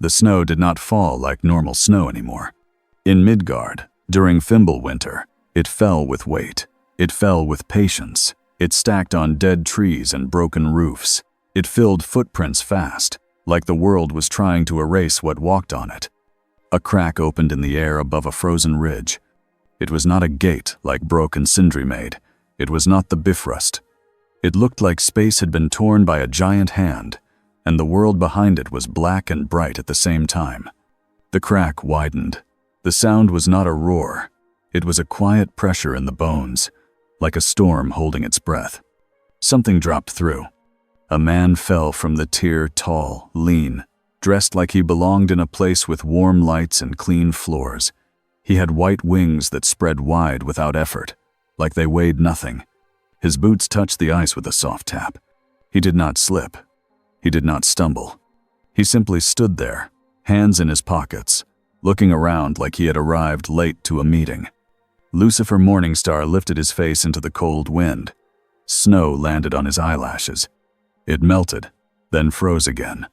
The snow did not fall like normal snow anymore. In Midgard, during Fimbulwinter, it fell with weight. It fell with patience. It stacked on dead trees and broken roofs. It filled footprints fast, like the world was trying to erase what walked on it. A crack opened in the air above a frozen ridge. It was not a gate like Broke and Sindri made. It was not the Bifrost. It looked like space had been torn by a giant hand, and the world behind it was black and bright at the same time. The crack widened. The sound was not a roar. It was a quiet pressure in the bones, like a storm holding its breath. Something dropped through. A man fell from the tier, tall, lean, dressed like he belonged in a place with warm lights and clean floors. He had white wings that spread wide without effort, like they weighed nothing. His boots touched the ice with a soft tap. He did not slip. He did not stumble. He simply stood there, hands in his pockets, looking around like he had arrived late to a meeting. Lucifer Morningstar lifted his face into the cold wind. Snow landed on his eyelashes. It melted, then froze again.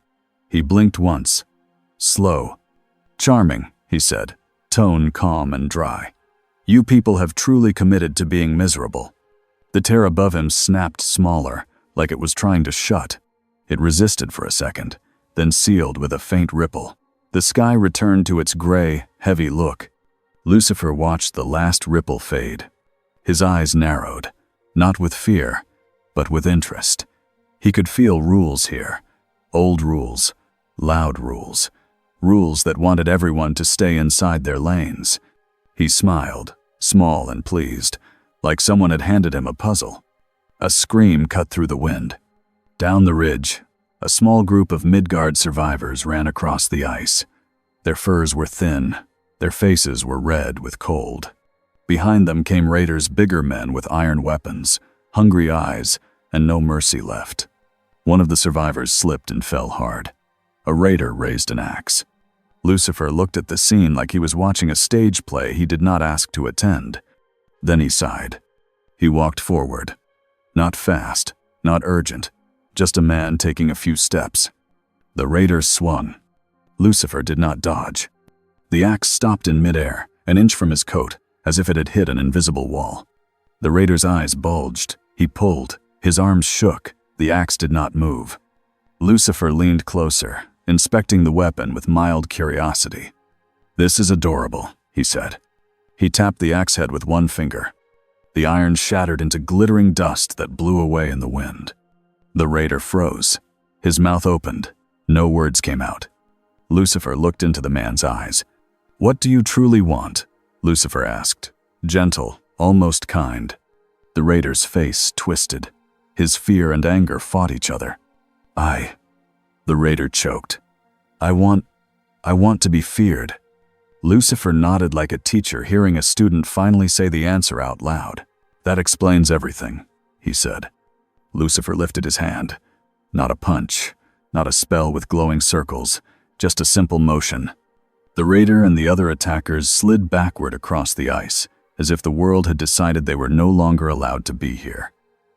He blinked once. Slow. "Charming," he said, tone calm and dry. "You people have truly committed to being miserable." The tear above him snapped smaller, like it was trying to shut. It resisted for a second, then sealed with a faint ripple. The sky returned to its gray, heavy look. Lucifer watched the last ripple fade. His eyes narrowed, not with fear, but with interest. He could feel rules here. Old rules, loud rules, rules that wanted everyone to stay inside their lanes. He smiled, small and pleased, like someone had handed him a puzzle. A scream cut through the wind. Down the ridge, a small group of Midgard survivors ran across the ice. Their furs were thin. Their faces were red with cold. Behind them came raiders, bigger men with iron weapons, hungry eyes, and no mercy left. One of the survivors slipped and fell hard. A raider raised an axe. Lucifer looked at the scene like he was watching a stage play he did not ask to attend. Then he sighed. He walked forward. Not fast, not urgent, just a man taking a few steps. The raider swung. Lucifer did not dodge. The axe stopped in midair, an inch from his coat, as if it had hit an invisible wall. The raider's eyes bulged. He pulled. His arms shook. The axe did not move. Lucifer leaned closer, inspecting the weapon with mild curiosity. "This is adorable," he said. He tapped the axe head with one finger. The iron shattered into glittering dust that blew away in the wind. The raider froze. His mouth opened. No words came out. Lucifer looked into the man's eyes. "What do you truly want?" Lucifer asked, gentle, almost kind. The raider's face twisted. His fear and anger fought each other. The raider choked. I want to be feared." Lucifer nodded like a teacher hearing a student finally say the answer out loud. "That explains everything," he said. Lucifer lifted his hand. Not a punch, not a spell with glowing circles, just a simple motion. The raider and the other attackers slid backward across the ice, as if the world had decided they were no longer allowed to be here.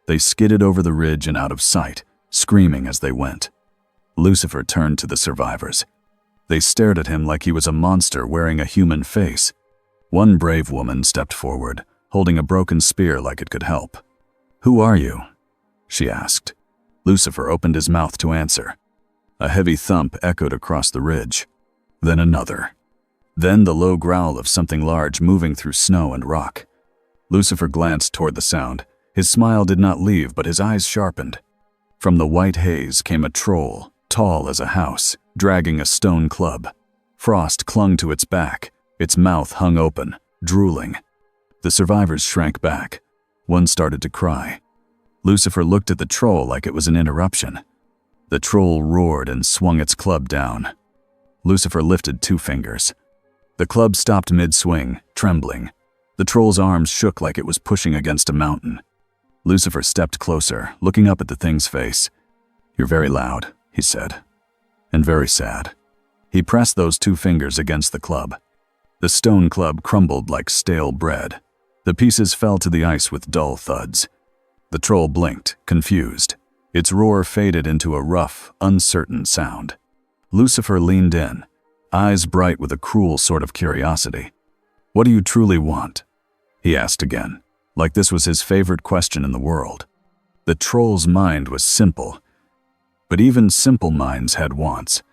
They skidded over the ridge and out of sight, screaming as they went. Lucifer turned to the survivors. They stared at him like he was a monster wearing a human face. One brave woman stepped forward, holding a broken spear like it could help. "Who are you?" she asked. Lucifer opened his mouth to answer. A heavy thump echoed across the ridge. Then another. Then the low growl of something large moving through snow and rock. Lucifer glanced toward the sound. His smile did not leave, but his eyes sharpened. From the white haze came a troll, tall as a house, dragging a stone club. Frost clung to its back. Its mouth hung open, drooling. The survivors shrank back. One started to cry. Lucifer looked at the troll like it was an interruption. The troll roared and swung its club down. Lucifer lifted 2 fingers. The club stopped mid-swing, trembling. The troll's arms shook like it was pushing against a mountain. Lucifer stepped closer, looking up at the thing's face. "You're very loud," he said, "and very sad." He pressed those 2 fingers against the club. The stone club crumbled like stale bread. The pieces fell to the ice with dull thuds. The troll blinked, confused. Its roar faded into a rough, uncertain sound. Lucifer leaned in, eyes bright with a cruel sort of curiosity. "What do you truly want?" he asked again, like this was his favorite question in the world. The troll's mind was simple, but even simple minds had wants.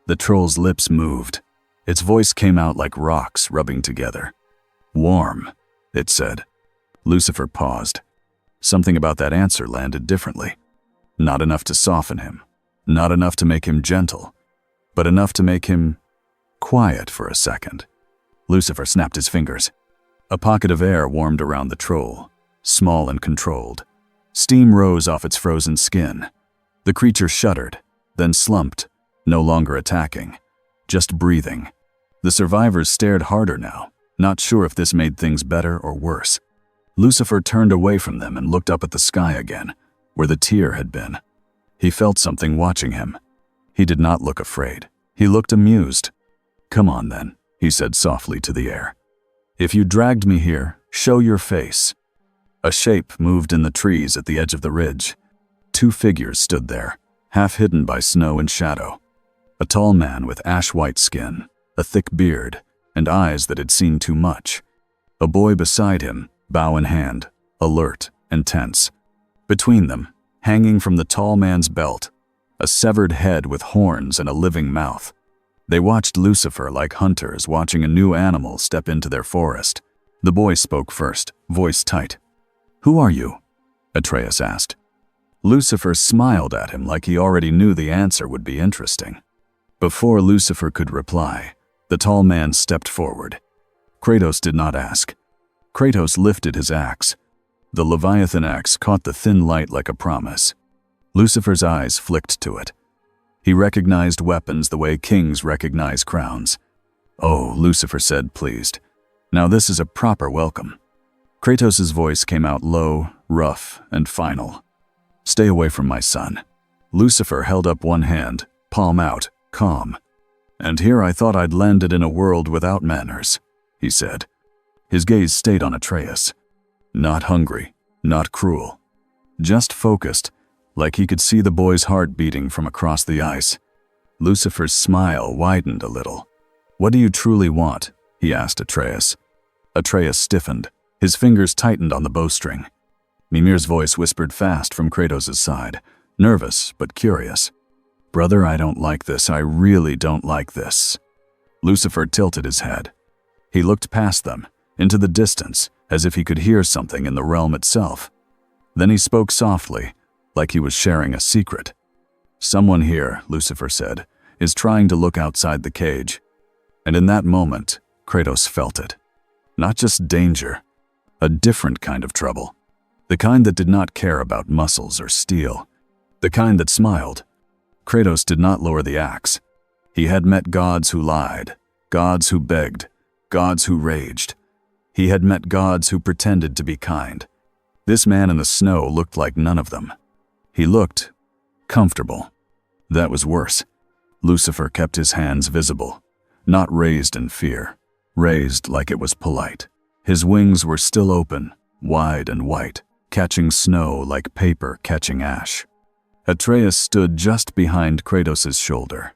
The troll's lips moved. Its voice came out like rocks rubbing together. "Warm," it said. Lucifer paused. Something about that answer landed differently. Not enough to soften him, not enough to make him gentle, but enough to make him quiet for a second. Lucifer snapped his fingers. A pocket of air warmed around the troll, small and controlled. Steam rose off its frozen skin. The creature shuddered, then slumped, no longer attacking, just breathing. The survivors stared harder now, not sure if this made things better or worse. Lucifer turned away from them and looked up at the sky again, where the tear had been. He felt something watching him. He did not look afraid. He looked amused. "Come on then," he said softly to the air. "If you dragged me here, show your face." A shape moved in the trees at the edge of the ridge. Two figures stood there, half hidden by snow and shadow. A tall man with ash-white skin, a thick beard, and eyes that had seen too much. A boy beside him, bow in hand, alert and tense. Between them, hanging from the tall man's belt, a severed head with horns and a living mouth. They watched Lucifer like hunters watching a new animal step into their forest. The boy spoke first, voice tight. "Who are you?" Atreus asked. Lucifer smiled at him like he already knew the answer would be interesting. Before Lucifer could reply, the tall man stepped forward. Kratos did not ask. Kratos lifted his axe. The Leviathan axe caught the thin light like a promise. Lucifer's eyes flicked to it. He recognized weapons the way kings recognize crowns. "Oh," Lucifer said, pleased. "Now this is a proper welcome." Kratos' voice came out low, rough, and final. "Stay away from my son." Lucifer held up one hand, palm out, calm. "And here I thought I'd landed in a world without manners," he said. His gaze stayed on Atreus. Not hungry, not cruel. Just focused, like he could see the boy's heart beating from across the ice. Lucifer's smile widened a little. "What do you truly want?" he asked Atreus. Atreus stiffened. His fingers tightened on the bowstring. Mimir's voice whispered fast from Kratos' side, nervous but curious. "Brother, I don't like this. I really don't like this." Lucifer tilted his head. He looked past them, into the distance, as if he could hear something in the realm itself. Then he spoke softly, like he was sharing a secret. "Someone here," Lucifer said, "is trying to look outside the cage." And in that moment, Kratos felt it. Not just danger, a different kind of trouble. The kind that did not care about muscles or steel. The kind that smiled. Kratos did not lower the axe. He had met gods who lied, gods who begged, gods who raged. He had met gods who pretended to be kind. This man in the snow looked like none of them. He looked comfortable. That was worse. Lucifer kept his hands visible, not raised in fear, raised like it was polite. His wings were still open, wide and white, catching snow like paper catching ash. Atreus stood just behind Kratos' shoulder.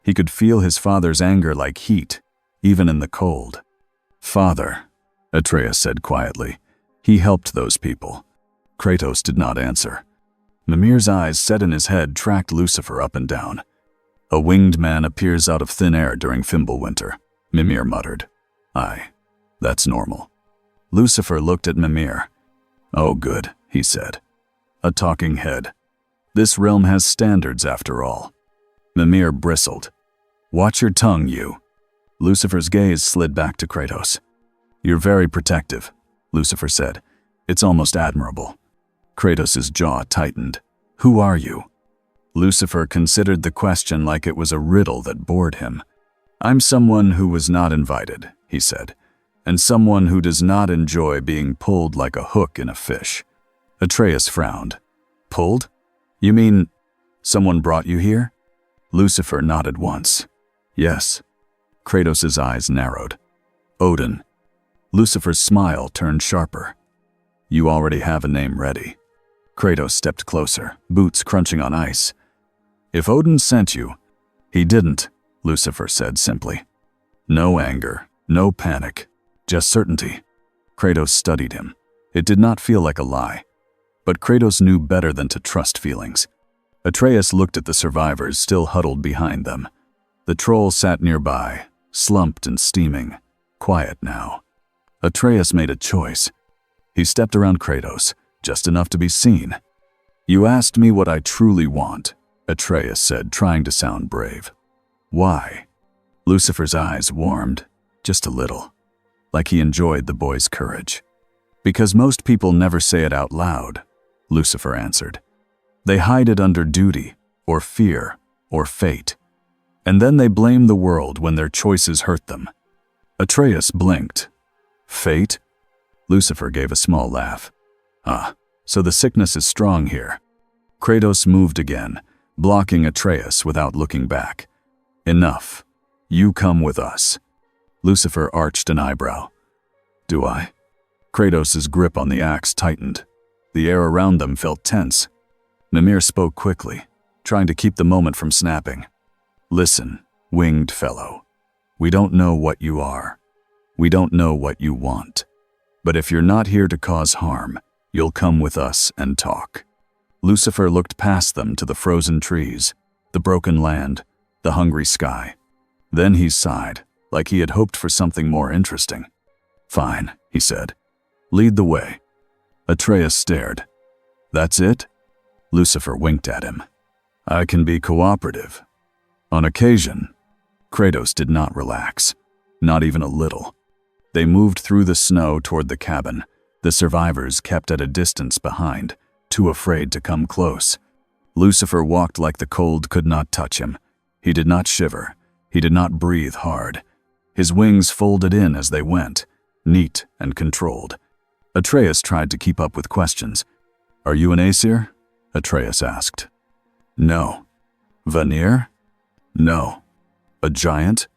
He could feel his father's anger like heat, even in the cold. "Father," Atreus said quietly, "he helped those people." Kratos did not answer. Mimir's eyes set in his head tracked Lucifer up and down. "A winged man appears out of thin air during Fimbulwinter," Mimir muttered. "Aye, that's normal." Lucifer looked at Mimir. "Oh good," he said. "A talking head. This realm has standards after all." Mimir bristled. "Watch your tongue, you." Lucifer's gaze slid back to Kratos. "You're very protective," Lucifer said. "It's almost admirable." Kratos' jaw tightened. "Who are you?" Lucifer considered the question like it was a riddle that bored him. "I'm someone who was not invited," he said, "and someone who does not enjoy being pulled like a hook in a fish." Atreus frowned. "Pulled? You mean someone brought you here?" Lucifer nodded once. "Yes." Kratos' eyes narrowed. "Odin." Lucifer's smile turned sharper. "You already have a name ready." Kratos stepped closer, boots crunching on ice. "If Odin sent you, He didn't, Lucifer said simply. No anger, no panic, just certainty. Kratos studied him. It did not feel like a lie. But Kratos knew better than to trust feelings. Atreus looked at the survivors still huddled behind them. The troll sat nearby, slumped and steaming, quiet now. Atreus made a choice. He stepped around Kratos, just enough to be seen. You asked me what I truly want, Atreus said, trying to sound brave. Why? Lucifer's eyes warmed, just a little, like he enjoyed the boy's courage. Because most people never say it out loud, Lucifer answered. They hide it under duty, or fear, or fate. And then they blame the world when their choices hurt them. Atreus blinked. Fate? Lucifer gave a small laugh. So the sickness is strong here. Kratos moved again, blocking Atreus without looking back. Enough. You come with us. Lucifer arched an eyebrow. Do I? Kratos' grip on the axe tightened. The air around them felt tense. Mimir spoke quickly, trying to keep the moment from snapping. Listen, winged fellow. We don't know what you are. We don't know what you want. But if you're not here to cause harm, you'll come with us and talk. Lucifer looked past them to the frozen trees, the broken land, the hungry sky. Then he sighed, like he had hoped for something more interesting. Fine, he said. Lead the way. Atreus stared. That's it? Lucifer winked at him. I can be cooperative. On occasion. Kratos did not relax, not even a little. They moved through the snow toward the cabin. The survivors kept at a distance behind, too afraid to come close. Lucifer walked like the cold could not touch him. He did not shiver. He did not breathe hard. His wings folded in as they went, neat and controlled. Atreus tried to keep up with questions. Are you an Aesir? Atreus asked. No. Vanir? No. A giant?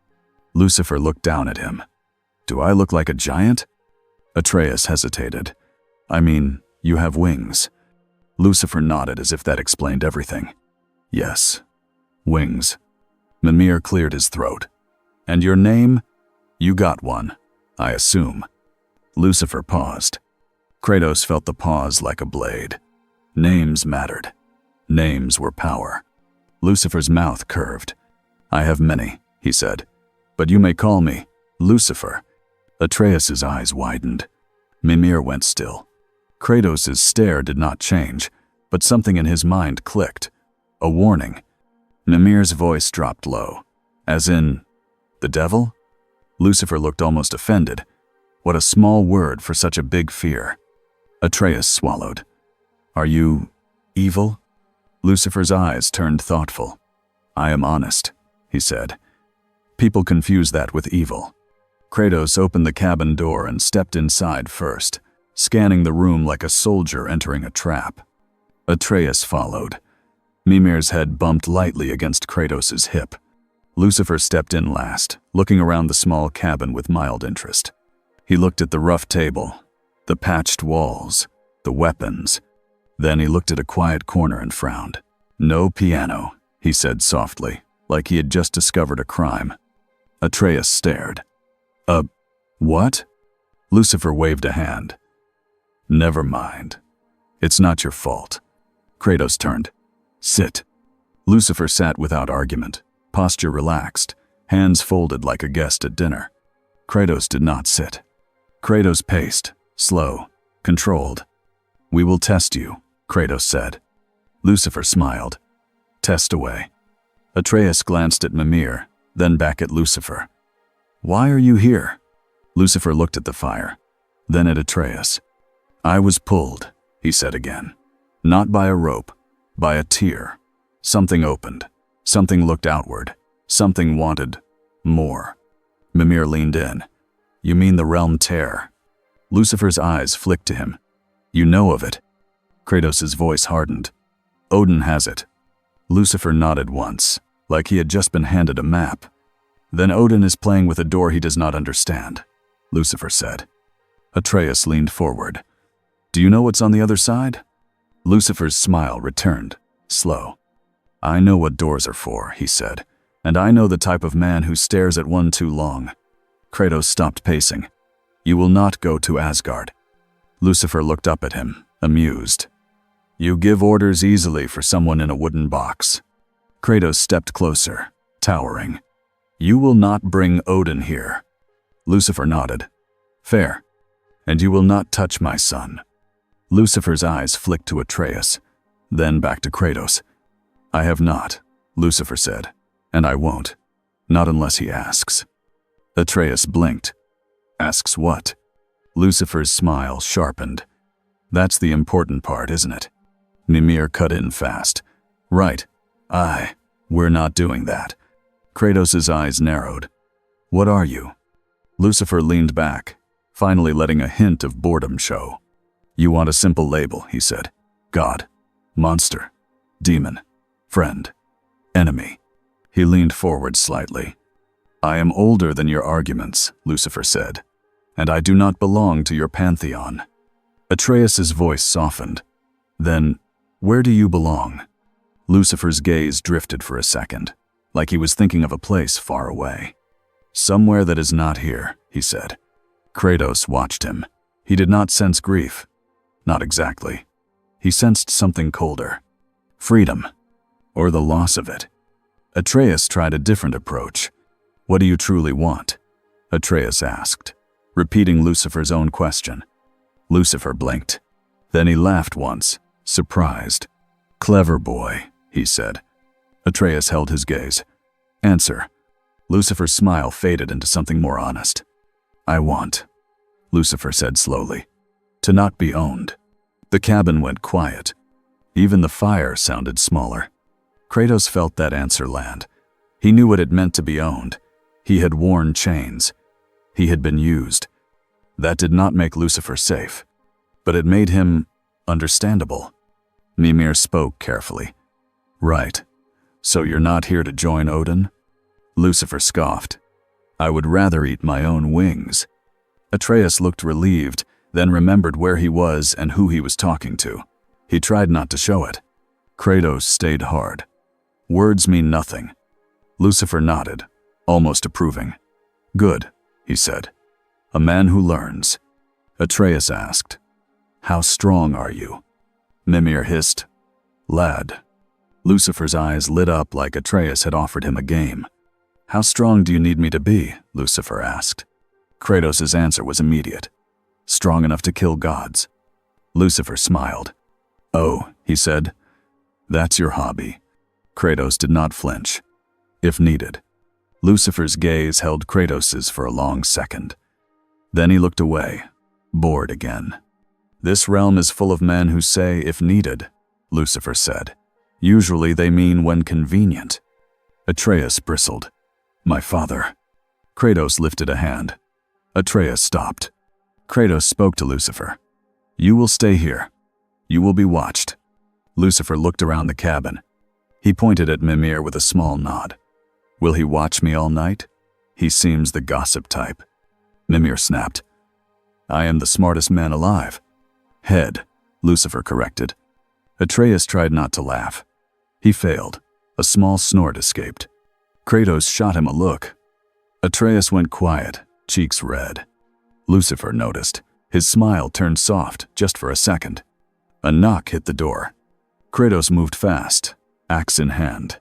Lucifer looked down at him. Do I look like a giant? Atreus hesitated. I mean, you have wings. Lucifer nodded as if that explained everything. Yes. Wings. Mimir cleared his throat. And your name? You got one, I assume. Lucifer paused. Kratos felt the pause like a blade. Names mattered. Names were power. Lucifer's mouth curved. I have many, he said. But you may call me Lucifer. Atreus's eyes widened. Mimir went still. Kratos' stare did not change, but something in his mind clicked. A warning. Mimir's voice dropped low. As in, the devil? Lucifer looked almost offended. What a small word for such a big fear. Atreus swallowed. Are you evil? Lucifer's eyes turned thoughtful. I am honest, he said. People confuse that with evil. Kratos opened the cabin door and stepped inside first, scanning the room like a soldier entering a trap. Atreus followed. Mimir's head bumped lightly against Kratos' hip. Lucifer stepped in last, looking around the small cabin with mild interest. He looked at the rough table, the patched walls, the weapons. Then he looked at a quiet corner and frowned. No piano, he said softly, like he had just discovered a crime. Atreus stared. What? Lucifer waved a hand. Never mind. It's not your fault. Kratos turned. Sit. Lucifer sat without argument, posture relaxed, hands folded like a guest at dinner. Kratos did not sit. Kratos paced, slow, controlled. We will test you, Kratos said. Lucifer smiled. Test away. Atreus glanced at Mimir, then back at Lucifer. Why are you here? Lucifer looked at the fire, then at Atreus. I was pulled, he said again. Not by a rope, by a tear. Something opened. Something looked outward. Something wanted more. Mimir leaned in. You mean the realm tear? Lucifer's eyes flicked to him. You know of it. Kratos' voice hardened. Odin has it. Lucifer nodded once, like he had just been handed a map. Then Odin is playing with a door he does not understand, Lucifer said. Atreus leaned forward. Do you know what's on the other side? Lucifer's smile returned, slow. I know what doors are for, he said, And I know the type of man who stares at one too long. Kratos stopped pacing. You will not go to Asgard. Lucifer looked up at him, amused. You give orders easily for someone in a wooden box. Kratos stepped closer, towering. You will not bring Odin here. Lucifer nodded. Fair. And you will not touch my son. Lucifer's eyes flicked to Atreus, then back to Kratos. I have not, Lucifer said, and I won't. Not unless he asks. Atreus blinked. Asks what? Lucifer's smile sharpened. That's the important part, isn't it? Mimir cut in fast. Right. We're not doing that. Kratos' eyes narrowed. What are you? Lucifer leaned back, finally letting a hint of boredom show. You want a simple label, he said. God, monster, demon, friend, enemy. He leaned forward slightly. I am older than your arguments, Lucifer said, and I do not belong to your pantheon. Atreus' voice softened. Then, where do you belong? Lucifer's gaze drifted for a second, like he was thinking of a place far away. Somewhere that is not here, he said. Kratos watched him. He did not sense grief. Not exactly. He sensed something colder. Freedom. Or the loss of it. Atreus tried a different approach. What do you truly want? Atreus asked, repeating Lucifer's own question. Lucifer blinked. Then he laughed once, surprised. Clever boy, he said. Atreus held his gaze. Answer. Lucifer's smile faded into something more honest. I want, Lucifer said slowly, to not be owned. The cabin went quiet. Even the fire sounded smaller. Kratos felt that answer land. He knew what it meant to be owned. He had worn chains. He had been used. That did not make Lucifer safe, but it made him understandable. Mimir spoke carefully. Right. So you're not here to join Odin? Lucifer scoffed. I would rather eat my own wings. Atreus looked relieved, then remembered where he was and who he was talking to. He tried not to show it. Kratos stayed hard. Words mean nothing. Lucifer nodded, almost approving. Good, he said. A man who learns. Atreus asked, How strong are you? Mimir hissed, Lad. Lucifer's eyes lit up like Atreus had offered him a game. How strong do you need me to be? Lucifer asked. Kratos' answer was immediate. Strong enough to kill gods. Lucifer smiled. Oh, he said. That's your hobby. Kratos did not flinch. If needed. Lucifer's gaze held Kratos's for a long second. Then he looked away, bored again. This realm is full of men who say, if needed, Lucifer said. Usually they mean when convenient. Atreus bristled. My father. Kratos lifted a hand. Atreus stopped. Kratos spoke to Lucifer. You will stay here. You will be watched. Lucifer looked around the cabin. He pointed at Mimir with a small nod. Will he watch me all night? He seems the gossip type. Mimir snapped. I am the smartest man alive. Head, Lucifer corrected. Atreus tried not to laugh. He failed. A small snort escaped. Kratos shot him a look. Atreus went quiet, cheeks red. Lucifer noticed. His smile turned soft just for a second. A knock hit the door. Kratos moved fast, axe in hand.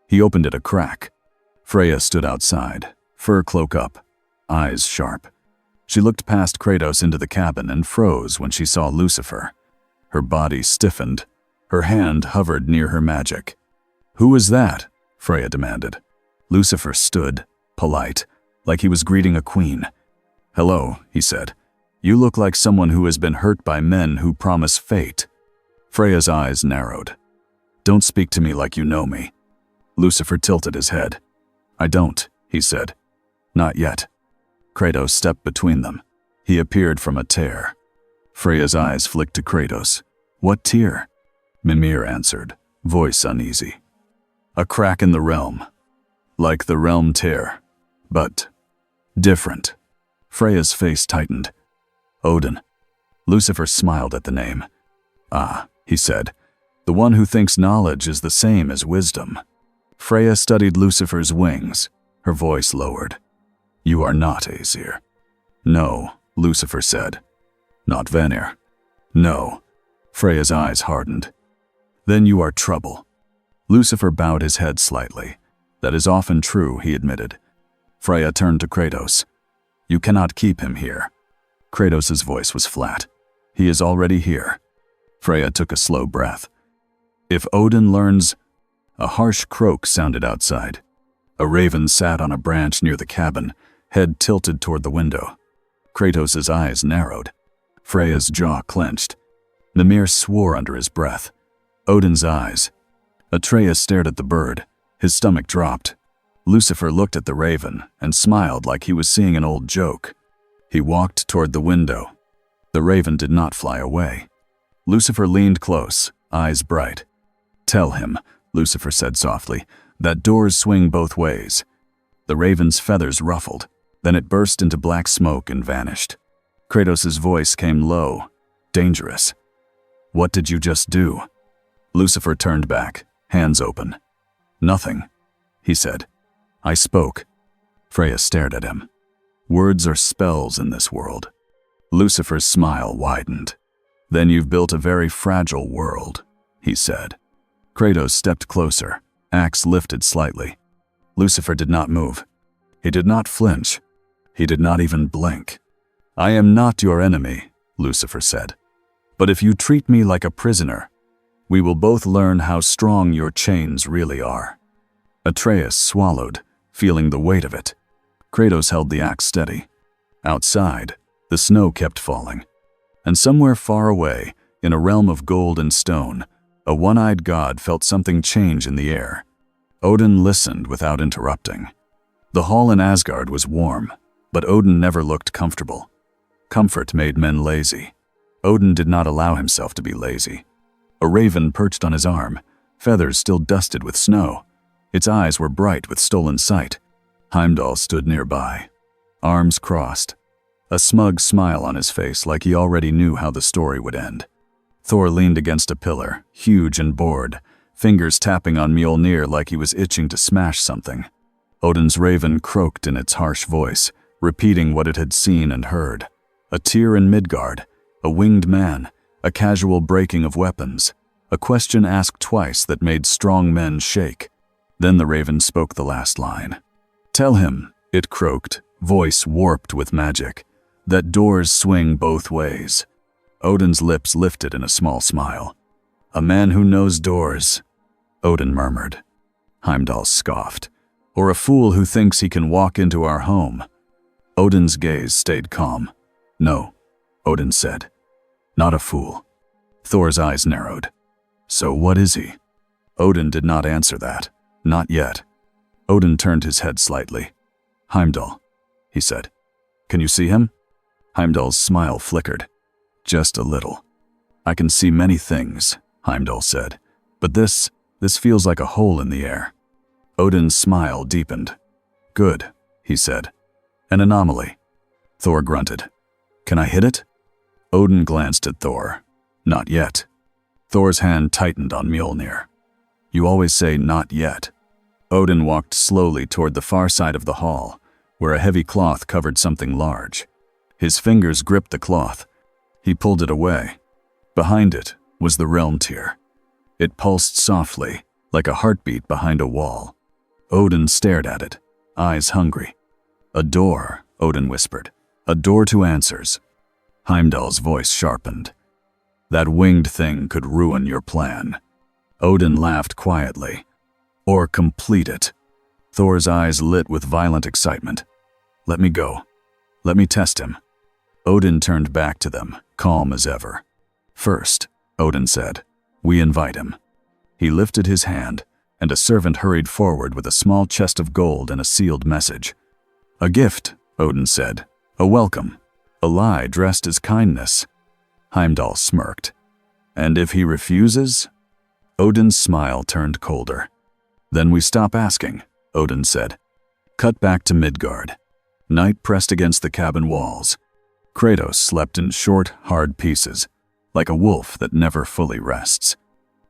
He opened it a crack. Freya stood outside, fur cloak up, eyes sharp. She looked past Kratos into the cabin and froze when she saw Lucifer. Her body stiffened. Her hand hovered near her magic. Who is that? Freya demanded. Lucifer stood, polite, like he was greeting a queen. Hello, he said. You look like someone who has been hurt by men who promise fate. Freya's eyes narrowed. Don't speak to me like you know me. Lucifer tilted his head. I don't, he said. Not yet. Kratos stepped between them. He appeared from a tear. Freya's eyes flicked to Kratos. What tear? Mimir answered, voice uneasy. A crack in the realm. Like the realm tear, but different. Freya's face tightened. Odin. Lucifer smiled at the name. Ah, he said, the one who thinks knowledge is the same as wisdom. Freya studied Lucifer's wings. Her voice lowered. You are not Aesir. No, Lucifer said. Not Vanir. No. Freya's eyes hardened. Then you are trouble. Lucifer bowed his head slightly. That is often true, he admitted. Freya turned to Kratos. You cannot keep him here. Kratos' voice was flat. He is already here. Freya took a slow breath. If Odin learns... A harsh croak sounded outside. A raven sat on a branch near the cabin, head tilted toward the window. Kratos' eyes narrowed. Freya's jaw clenched. Mimir swore under his breath. Odin's eyes. Atreus stared at the bird. His stomach dropped. Lucifer looked at the raven and smiled like he was seeing an old joke. He walked toward the window. The raven did not fly away. Lucifer leaned close, eyes bright. Tell him, Lucifer said softly, that doors swing both ways. The raven's feathers ruffled. Then it burst into black smoke and vanished. Kratos' voice came low, dangerous. What did you just do? Lucifer turned back, hands open. Nothing, he said. I spoke. Freya stared at him. Words are spells in this world. Lucifer's smile widened. Then you've built a very fragile world, he said. Kratos stepped closer, axe lifted slightly. Lucifer did not move. He did not flinch. He did not even blink. I am not your enemy, Lucifer said. But if you treat me like a prisoner, we will both learn how strong your chains really are. Atreus swallowed, feeling the weight of it. Kratos held the axe steady. Outside, the snow kept falling. And somewhere far away, in a realm of gold and stone, a one-eyed god felt something change in the air. Odin listened without interrupting. The hall in Asgard was warm, but Odin never looked comfortable. Comfort made men lazy. Odin did not allow himself to be lazy. A raven perched on his arm, feathers still dusted with snow. Its eyes were bright with stolen sight. Heimdall stood nearby, arms crossed, a smug smile on his face like he already knew how the story would end. Thor leaned against a pillar, huge and bored, fingers tapping on Mjolnir like he was itching to smash something. Odin's raven croaked in its harsh voice, repeating what it had seen and heard. A tear in Midgard, a winged man, a casual breaking of weapons, a question asked twice that made strong men shake. Then the raven spoke the last line. Tell him, it croaked, voice warped with magic, that doors swing both ways. Odin's lips lifted in a small smile. A man who knows doors, Odin murmured. Heimdall scoffed. Or a fool who thinks he can walk into our home. Odin's gaze stayed calm. No, Odin said. Not a fool. Thor's eyes narrowed. So what is he? Odin did not answer that. Not yet. Odin turned his head slightly. Heimdall, he said. Can you see him? Heimdall's smile flickered. Just a little. I can see many things, Heimdall said. But this feels like a hole in the air. Odin's smile deepened. Good, he said. An anomaly. Thor grunted. Can I hit it? Odin glanced at Thor. Not yet. Thor's hand tightened on Mjolnir. You always say not yet. Odin walked slowly toward the far side of the hall, where a heavy cloth covered something large. His fingers gripped the cloth. He pulled it away. Behind it was the realm tier. It pulsed softly, like a heartbeat behind a wall. Odin stared at it, eyes hungry. A door, Odin whispered. A door to answers. Heimdall's voice sharpened. That winged thing could ruin your plan. Odin laughed quietly. Or complete it. Thor's eyes lit with violent excitement. Let me go. Let me test him. Odin turned back to them, calm as ever. First, Odin said, we invite him. He lifted his hand, and a servant hurried forward with a small chest of gold and a sealed message. A gift, Odin said. A welcome. A lie dressed as kindness. Heimdall smirked. And if he refuses? Odin's smile turned colder. Then we stop asking, Odin said. Cut back to Midgard. Night pressed against the cabin walls. Kratos slept in short, hard pieces, like a wolf that never fully rests.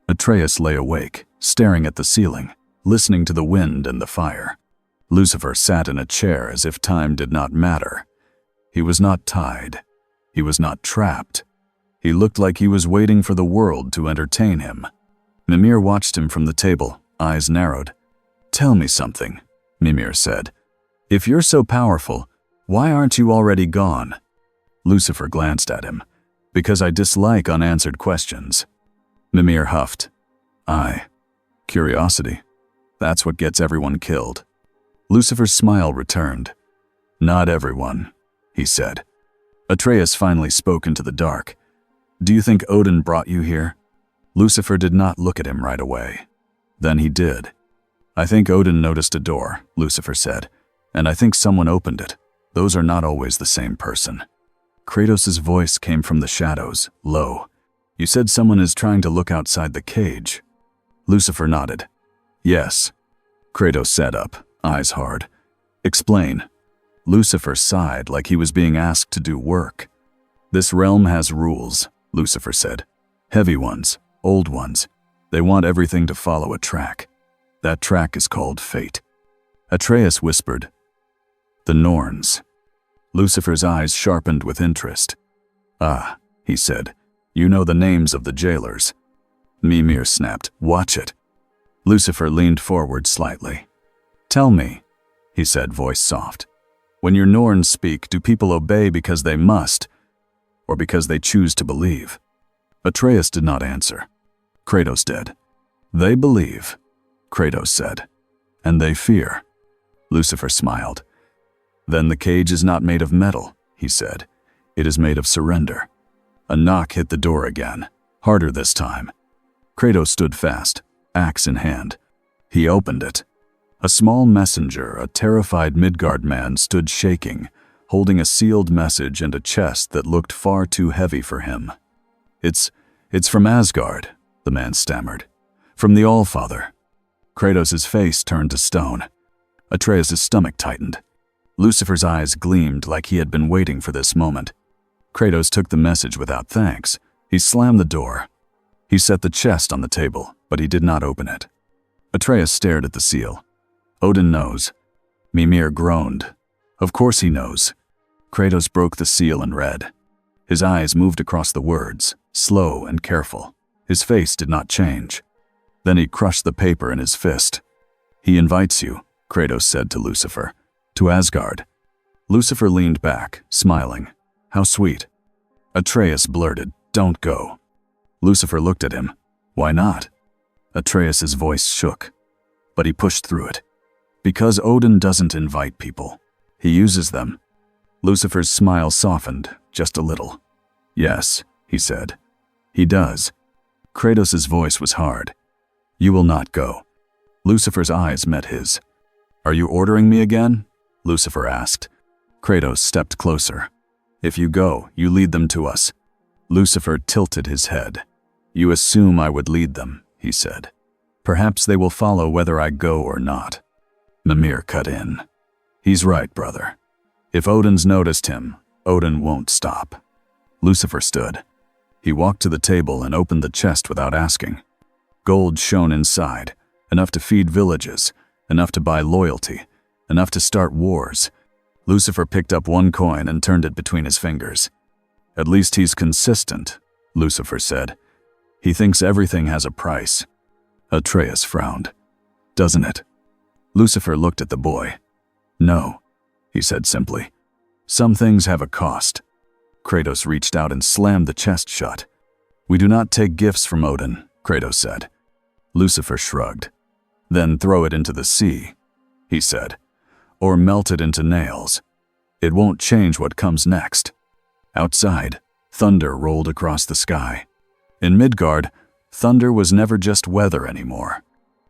Atreus lay awake, staring at the ceiling, listening to the wind and the fire. Lucifer sat in a chair as if time did not matter. He was not tied. He was not trapped. He looked like he was waiting for the world to entertain him. Mimir watched him from the table, eyes narrowed. "Tell me something," Mimir said. "If you're so powerful, why aren't you already gone?" Lucifer glanced at him. "Because I dislike unanswered questions." Mimir huffed. Curiosity. That's what gets everyone killed." Lucifer's smile returned. "Not everyone," he said. Atreus finally spoke into the dark. "Do you think Odin brought you here?" Lucifer did not look at him right away. Then he did. "I think Odin noticed a door," Lucifer said, "and I think someone opened it. Those are not always the same person." Kratos' voice came from the shadows, low. "You said someone is trying to look outside the cage." Lucifer nodded. "Yes." Kratos sat up, eyes hard. "Explain." Lucifer sighed like he was being asked to do work. "This realm has rules," Lucifer said. "Heavy ones, old ones. They want everything to follow a track. That track is called fate." Atreus whispered, "The Norns." Lucifer's eyes sharpened with interest. "Ah," he said, "you know the names of the jailers." Mimir snapped, "Watch it." Lucifer leaned forward slightly. "Tell me," he said, voice soft. "When your Norns speak, do people obey because they must, or because they choose to believe?" Atreus did not answer. Kratos did. "They believe," Kratos said, "and they fear." Lucifer smiled. "Then the cage is not made of metal," he said. "It is made of surrender." A knock hit the door again, harder this time. Kratos stood fast, axe in hand. He opened it. A small messenger, a terrified Midgard man, stood shaking, holding a sealed message and a chest that looked far too heavy for him. It's from Asgard," the man stammered. "From the Allfather." Kratos' face turned to stone. Atreus' stomach tightened. Lucifer's eyes gleamed like he had been waiting for this moment. Kratos took the message without thanks. He slammed the door. He set the chest on the table, but he did not open it. Atreus stared at the seal. "Odin knows." Mimir groaned. "Of course he knows." Kratos broke the seal and read. His eyes moved across the words, slow and careful. His face did not change. Then he crushed the paper in his fist. "He invites you," Kratos said to Lucifer, "to Asgard." Lucifer leaned back, smiling. "How sweet." Atreus blurted, "Don't go." Lucifer looked at him. "Why not?" Atreus' voice shook, but he pushed through it. "Because Odin doesn't invite people. He uses them." Lucifer's smile softened, just a little. "Yes," he said. "He does." Kratos' voice was hard. "You will not go." Lucifer's eyes met his. "Are you ordering me again?" Lucifer asked. Kratos stepped closer. "If you go, you lead them to us." Lucifer tilted his head. "You assume I would lead them," he said. "Perhaps they will follow whether I go or not." Mimir cut in. "He's right, brother. If Odin's noticed him, Odin won't stop." Lucifer stood. He walked to the table and opened the chest without asking. Gold shone inside, enough to feed villages, enough to buy loyalty, enough to start wars. Lucifer picked up one coin and turned it between his fingers. "At least he's consistent," Lucifer said. "He thinks everything has a price." Atreus frowned. "Doesn't it?" Lucifer looked at the boy. "No," he said simply. "Some things have a cost." Kratos reached out and slammed the chest shut. "We do not take gifts from Odin," Kratos said. Lucifer shrugged. "Then throw it into the sea," he said. "Or melt it into nails. It won't change what comes next." Outside, thunder rolled across the sky. In Midgard, thunder was never just weather anymore.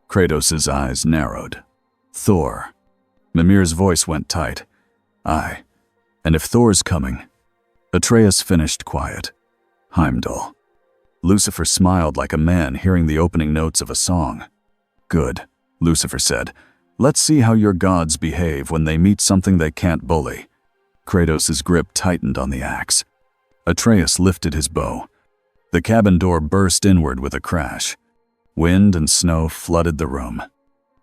Kratos' eyes narrowed. "Thor." Mimir's voice went tight. "Aye. And if Thor's coming..." Atreus finished quiet. "Heimdall." Lucifer smiled like a man hearing the opening notes of a song. "Good," Lucifer said. "Let's see how your gods behave when they meet something they can't bully." Kratos' grip tightened on the axe. Atreus lifted his bow. The cabin door burst inward with a crash. Wind and snow flooded the room.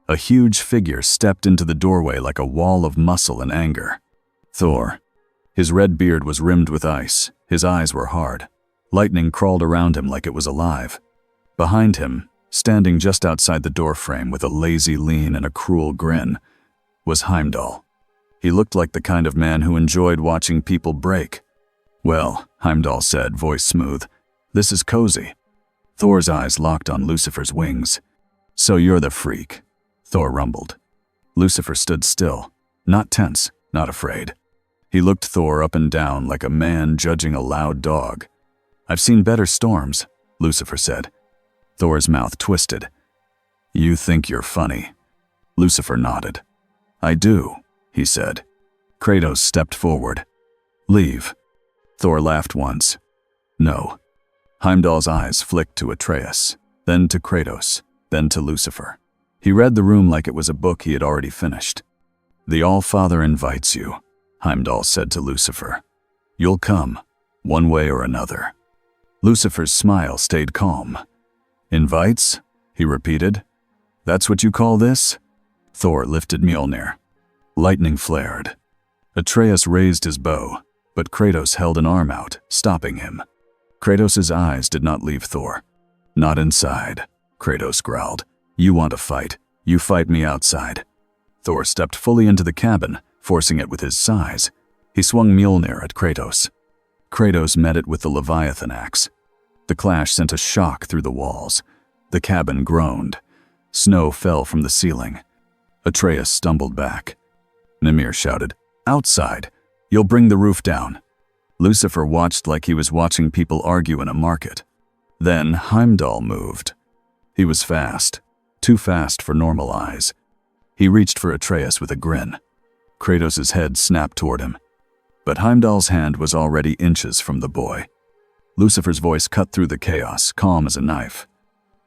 A huge figure stepped into the doorway like a wall of muscle and anger. Thor. His red beard was rimmed with ice. His eyes were hard. Lightning crawled around him like it was alive. Behind him, standing just outside the doorframe with a lazy lean and a cruel grin, was Heimdall. He looked like the kind of man who enjoyed watching people break. "Well," Heimdall said, voice smooth, "this is cozy." Thor's eyes locked on Lucifer's wings. "So you're the freak," Thor rumbled. Lucifer stood still, not tense, not afraid. He looked Thor up and down like a man judging a loud dog. "I've seen better storms," Lucifer said. Thor's mouth twisted. "You think you're funny." Lucifer nodded. "I do," he said. Kratos stepped forward. "Leave." Thor laughed once. "No." Heimdall's eyes flicked to Atreus, then to Kratos, then to Lucifer. He read the room like it was a book he had already finished. "The All-Father invites you," Heimdall said to Lucifer. "You'll come, one way or another." Lucifer's smile stayed calm. "Invites?" he repeated. "That's what you call this?" Thor lifted Mjolnir. Lightning flared. Atreus raised his bow, but Kratos held an arm out, stopping him. Kratos' eyes did not leave Thor. "Not inside," Kratos growled. "You want to fight. You fight me outside." Thor stepped fully into the cabin, forcing it with his size. He swung Mjolnir at Kratos. Kratos met it with the Leviathan axe. The clash sent a shock through the walls. The cabin groaned. Snow fell from the ceiling. Atreus stumbled back. Mimir shouted, "Outside! You'll bring the roof down." Lucifer watched like he was watching people argue in a market. Then Heimdall moved. He was fast, too fast for normal eyes. He reached for Atreus with a grin. Kratos' head snapped toward him. But Heimdall's hand was already inches from the boy. Lucifer's voice cut through the chaos, calm as a knife.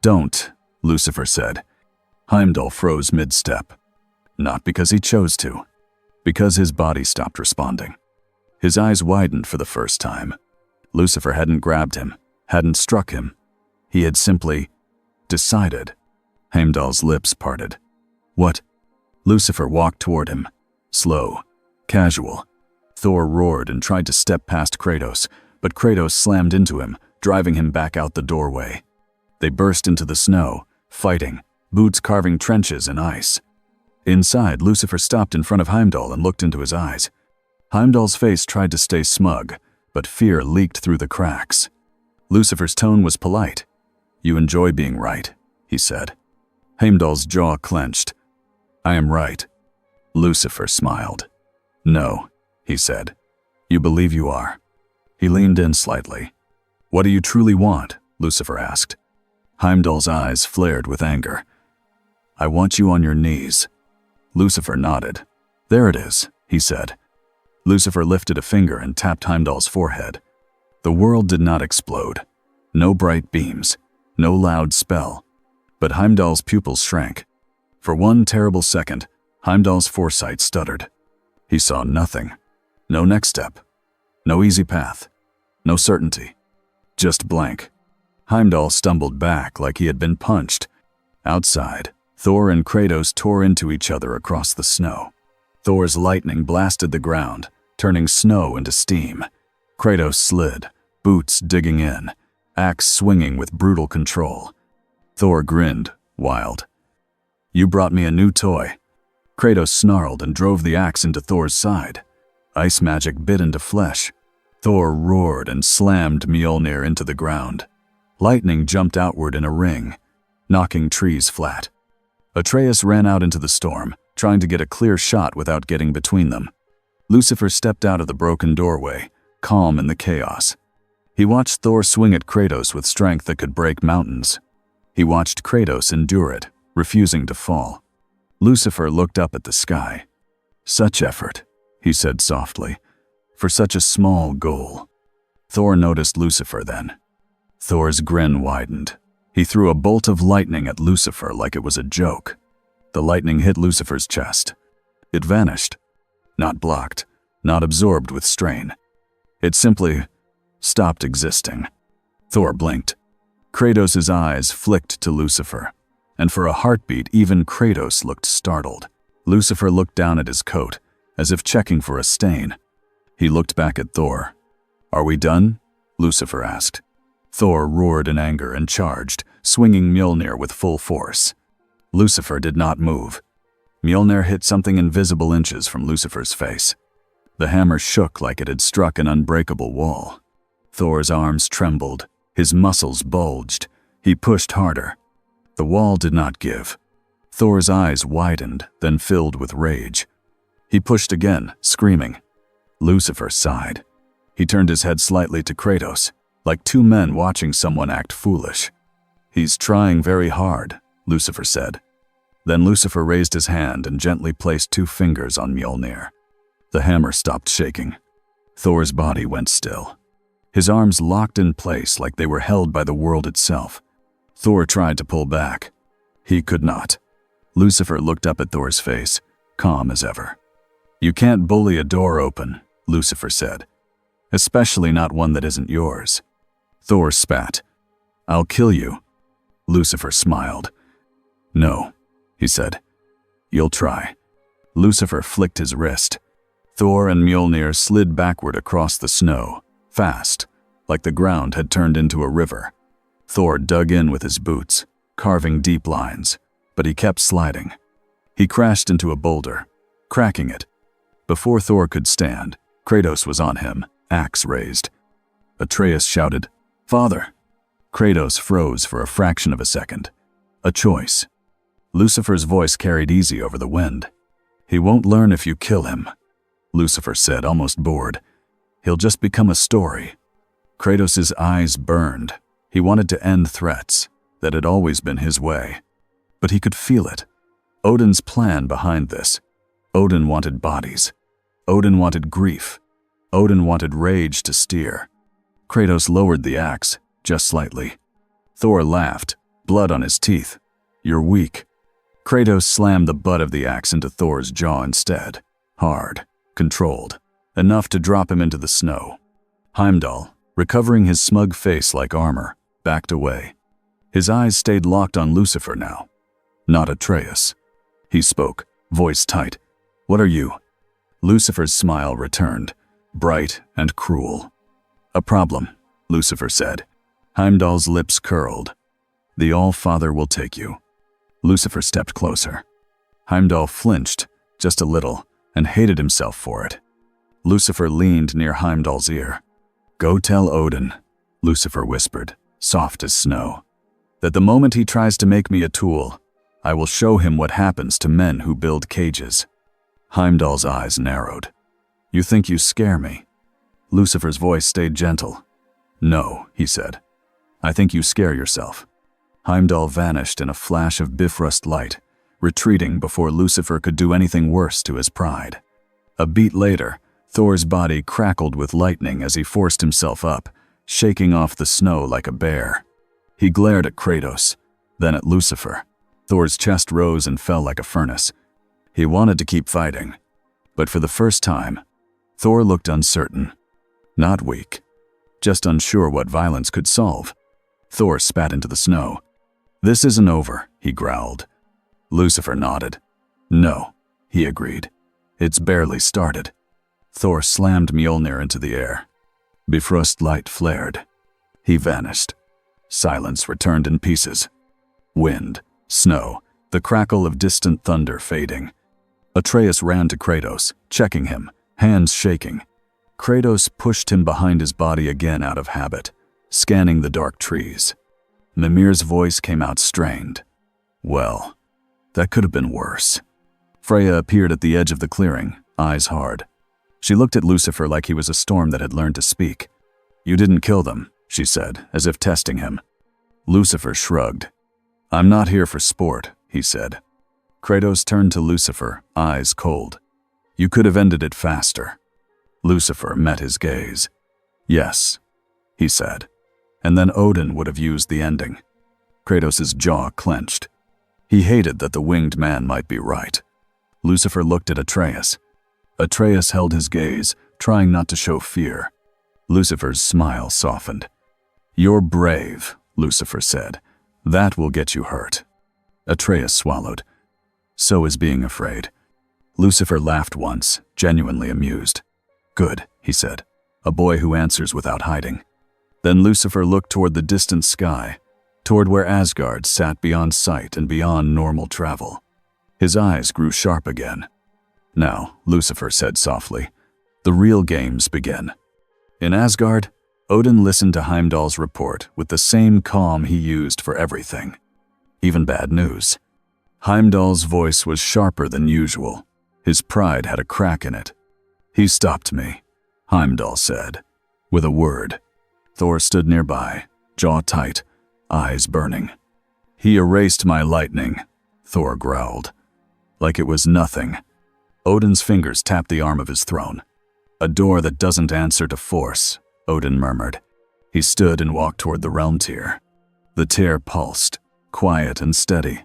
"Don't," Lucifer said. Heimdall froze mid-step. Not because he chose to, because his body stopped responding. His eyes widened for the first time. Lucifer hadn't grabbed him, hadn't struck him. He had simply decided. Heimdall's lips parted. "What?" Lucifer walked toward him. Slow, casual. Thor roared and tried to step past Kratos, but Kratos slammed into him, driving him back out the doorway. They burst into the snow, fighting, boots carving trenches in ice. Inside, Lucifer stopped in front of Heimdall and looked into his eyes. Heimdall's face tried to stay smug, but fear leaked through the cracks. Lucifer's tone was polite. "You enjoy being right," he said. Heimdall's jaw clenched. "I am right." Lucifer smiled. "No," he said. "You believe you are." He leaned in slightly. "What do you truly want?" Lucifer asked. Heimdall's eyes flared with anger. "I want you on your knees." Lucifer nodded. "There it is," he said. Lucifer lifted a finger and tapped Heimdall's forehead. The world did not explode. No bright beams, no loud spell. But Heimdall's pupils shrank. For one terrible second, Heimdall's foresight stuttered. He saw nothing. No next step. No easy path. No certainty. Just blank. Heimdall stumbled back like he had been punched. Outside, Thor and Kratos tore into each other across the snow. Thor's lightning blasted the ground, turning snow into steam. Kratos slid, boots digging in, axe swinging with brutal control. Thor grinned, wild. "You brought me a new toy." Kratos snarled and drove the axe into Thor's side. Ice magic bit into flesh. Thor roared and slammed Mjolnir into the ground. Lightning jumped outward in a ring, knocking trees flat. Atreus ran out into the storm, trying to get a clear shot without getting between them. Lucifer stepped out of the broken doorway, calm in the chaos. He watched Thor swing at Kratos with strength that could break mountains. He watched Kratos endure it, refusing to fall. Lucifer looked up at the sky. "Such effort," he said softly, "for such a small goal." Thor noticed Lucifer then. Thor's grin widened. He threw a bolt of lightning at Lucifer like it was a joke. The lightning hit Lucifer's chest. It vanished. Not blocked, not absorbed with strain. It simply stopped existing. Thor blinked. Kratos' eyes flicked to Lucifer. and for a heartbeat even Kratos looked startled. Lucifer looked down at his coat, as if checking for a stain. He looked back at Thor. "Are we done?" Lucifer asked. Thor roared in anger and charged, swinging Mjolnir with full force. Lucifer did not move. Mjolnir hit something invisible inches from Lucifer's face. The hammer shook like it had struck an unbreakable wall. Thor's arms trembled, his muscles bulged. He pushed harder. The wall did not give. Thor's eyes widened, then filled with rage. He pushed again, screaming. Lucifer sighed. He turned his head slightly to Kratos, like two men watching someone act foolish. "He's trying very hard," Lucifer said. Then Lucifer raised his hand and gently placed 2 fingers on Mjolnir. The hammer stopped shaking. Thor's body went still. His arms locked in place like they were held by the world itself. Thor tried to pull back. He could not. Lucifer looked up at Thor's face, calm as ever. "You can't bully a door open," Lucifer said. "Especially not one that isn't yours." Thor spat. "I'll kill you." Lucifer smiled. "No," he said. "You'll try." Lucifer flicked his wrist. Thor and Mjolnir slid backward across the snow, fast, like the ground had turned into a river. Thor dug in with his boots, carving deep lines, but he kept sliding. He crashed into a boulder, cracking it. Before Thor could stand, Kratos was on him, axe raised. Atreus shouted, "Father!" Kratos froze for a fraction of a second. A choice. Lucifer's voice carried easy over the wind. "He won't learn if you kill him," Lucifer said, almost bored. "He'll just become a story." Kratos' eyes burned. He wanted to end threats. That had always been his way. But he could feel it. Odin's plan behind this. Odin wanted bodies. Odin wanted grief. Odin wanted rage to steer. Kratos lowered the axe, just slightly. Thor laughed, blood on his teeth. "You're weak." Kratos slammed the butt of the axe into Thor's jaw instead. Hard, controlled, enough to drop him into the snow. Heimdall, recovering his smug face like armor, backed away. His eyes stayed locked on Lucifer now. Not Atreus. He spoke, voice tight. "What are you?" Lucifer's smile returned, bright and cruel. "A problem," Lucifer said. Heimdall's lips curled. "The All-Father will take you." Lucifer stepped closer. Heimdall flinched, just a little, and hated himself for it. Lucifer leaned near Heimdall's ear. "Go tell Odin," Lucifer whispered, soft as snow, "that the moment he tries to make me a tool, I will show him what happens to men who build cages." Heimdall's eyes narrowed. "You think you scare me?" Lucifer's voice stayed gentle. "No," he said. "I think you scare yourself." Heimdall vanished in a flash of Bifrost light, retreating before Lucifer could do anything worse to his pride. A beat later, Thor's body crackled with lightning as he forced himself up, shaking off the snow like a bear. He glared at Kratos, then at Lucifer. Thor's chest rose and fell like a furnace. He wanted to keep fighting, but for the first time, Thor looked uncertain. Not weak, just unsure what violence could solve. Thor spat into the snow. "This isn't over," he growled. Lucifer nodded. "No," he agreed. "It's barely started." Thor slammed Mjolnir into the air. Bifrost light flared. He vanished. Silence returned in pieces. Wind, snow, the crackle of distant thunder fading. Atreus ran to Kratos, checking him, hands shaking. Kratos pushed him behind his body again out of habit, scanning the dark trees. Mimir's voice came out strained. "Well, that could have been worse." Freya appeared at the edge of the clearing, eyes hard. She looked at Lucifer like he was a storm that had learned to speak. "You didn't kill them," she said, as if testing him. Lucifer shrugged. "I'm not here for sport," he said. Kratos turned to Lucifer, eyes cold. "You could have ended it faster." Lucifer met his gaze. "Yes," he said. And then Odin would have used the ending. Kratos' jaw clenched. He hated that the winged man might be right. Lucifer looked at Atreus. Atreus held his gaze, trying not to show fear. Lucifer's smile softened. "You're brave," Lucifer said. "That will get you hurt." Atreus swallowed. So is being afraid. Lucifer laughed once, genuinely amused. Good, he said. A boy who answers without hiding. Then Lucifer looked toward the distant sky, toward where Asgard sat beyond sight and beyond normal travel. His eyes grew sharp again. Now, Lucifer said softly, the real games begin. In Asgard, Odin listened to Heimdall's report with the same calm he used for everything, even bad news. Heimdall's voice was sharper than usual. His pride had a crack in it. He stopped me, Heimdall said, with a word. Thor stood nearby, jaw tight, eyes burning. He erased my lightning, Thor growled. Like it was nothing. Odin's fingers tapped the arm of his throne. A door that doesn't answer to force, Odin murmured. He stood and walked toward the realm tier. The tier pulsed, quiet and steady,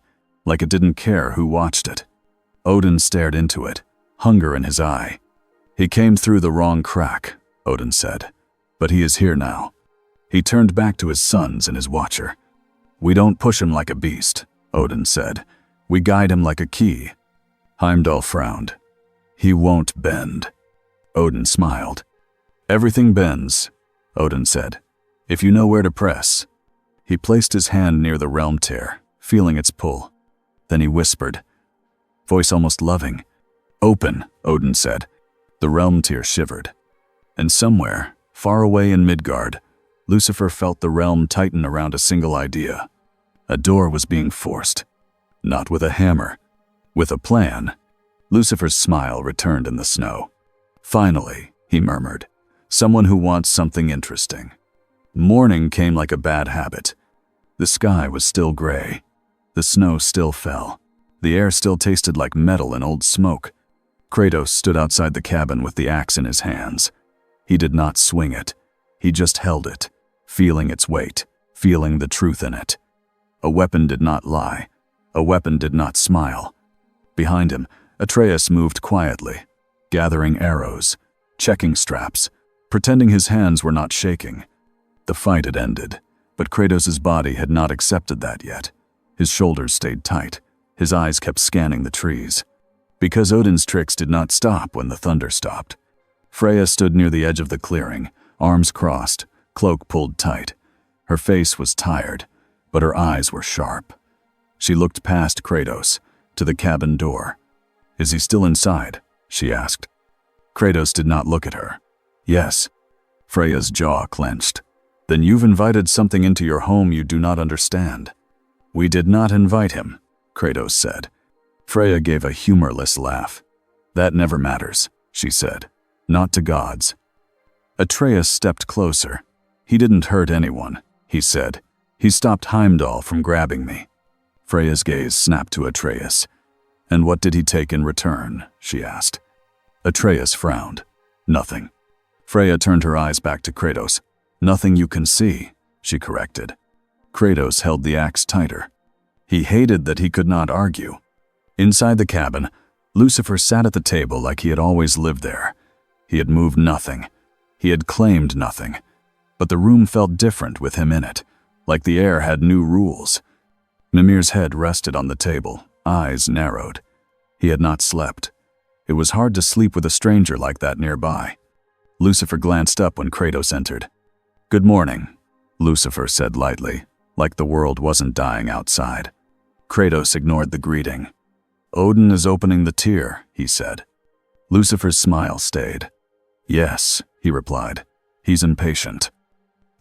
like it didn't care who watched it. Odin stared into it, hunger in his eye. He came through the wrong crack, Odin said, but he is here now. He turned back to his sons and his watcher. We don't push him like a beast, Odin said. We guide him like a key. Heimdall frowned. He won't bend. Odin smiled. Everything bends, Odin said, if you know where to press. He placed his hand near the realm tier, feeling its pull. Then he whispered, voice almost loving. Open, Odin said. The realm tier shivered. And somewhere, far away in Midgard, Lucifer felt the realm tighten around a single idea. A door was being forced. Not with a hammer. With a plan. Lucifer's smile returned in the snow. Finally, he murmured, someone who wants something interesting. Morning came like a bad habit. The sky was still gray. The snow still fell. The air still tasted like metal and old smoke. Kratos stood outside the cabin with the axe in his hands. He did not swing it. He just held it, feeling its weight, feeling the truth in it. A weapon did not lie. A weapon did not smile. Behind him, Atreus moved quietly, gathering arrows, checking straps, pretending his hands were not shaking. The fight had ended, but Kratos' body had not accepted that yet. His shoulders stayed tight. His eyes kept scanning the trees. Because Odin's tricks did not stop when the thunder stopped. Freya stood near the edge of the clearing, arms crossed, cloak pulled tight. Her face was tired, but her eyes were sharp. She looked past Kratos, to the cabin door. Is he still inside? She asked. Kratos did not look at her. Yes. Freya's jaw clenched. Then you've invited something into your home you do not understand. We did not invite him, Kratos said. Freya gave a humorless laugh. That never matters, she said. Not to gods. Atreus stepped closer. He didn't hurt anyone, he said. He stopped Heimdall from grabbing me. Freya's gaze snapped to Atreus. And what did he take in return? She asked. Atreus frowned. Nothing. Freya turned her eyes back to Kratos. Nothing you can see, she corrected. Kratos held the axe tighter. He hated that he could not argue. Inside the cabin, Lucifer sat at the table like he had always lived there. He had moved nothing. He had claimed nothing. But the room felt different with him in it, like the air had new rules. Mimir's head rested on the table, eyes narrowed. He had not slept. It was hard to sleep with a stranger like that nearby. Lucifer glanced up when Kratos entered. Good morning, Lucifer said lightly, like the world wasn't dying outside. Kratos ignored the greeting. Odin is opening the tier, he said. Lucifer's smile stayed. Yes, he replied. He's impatient.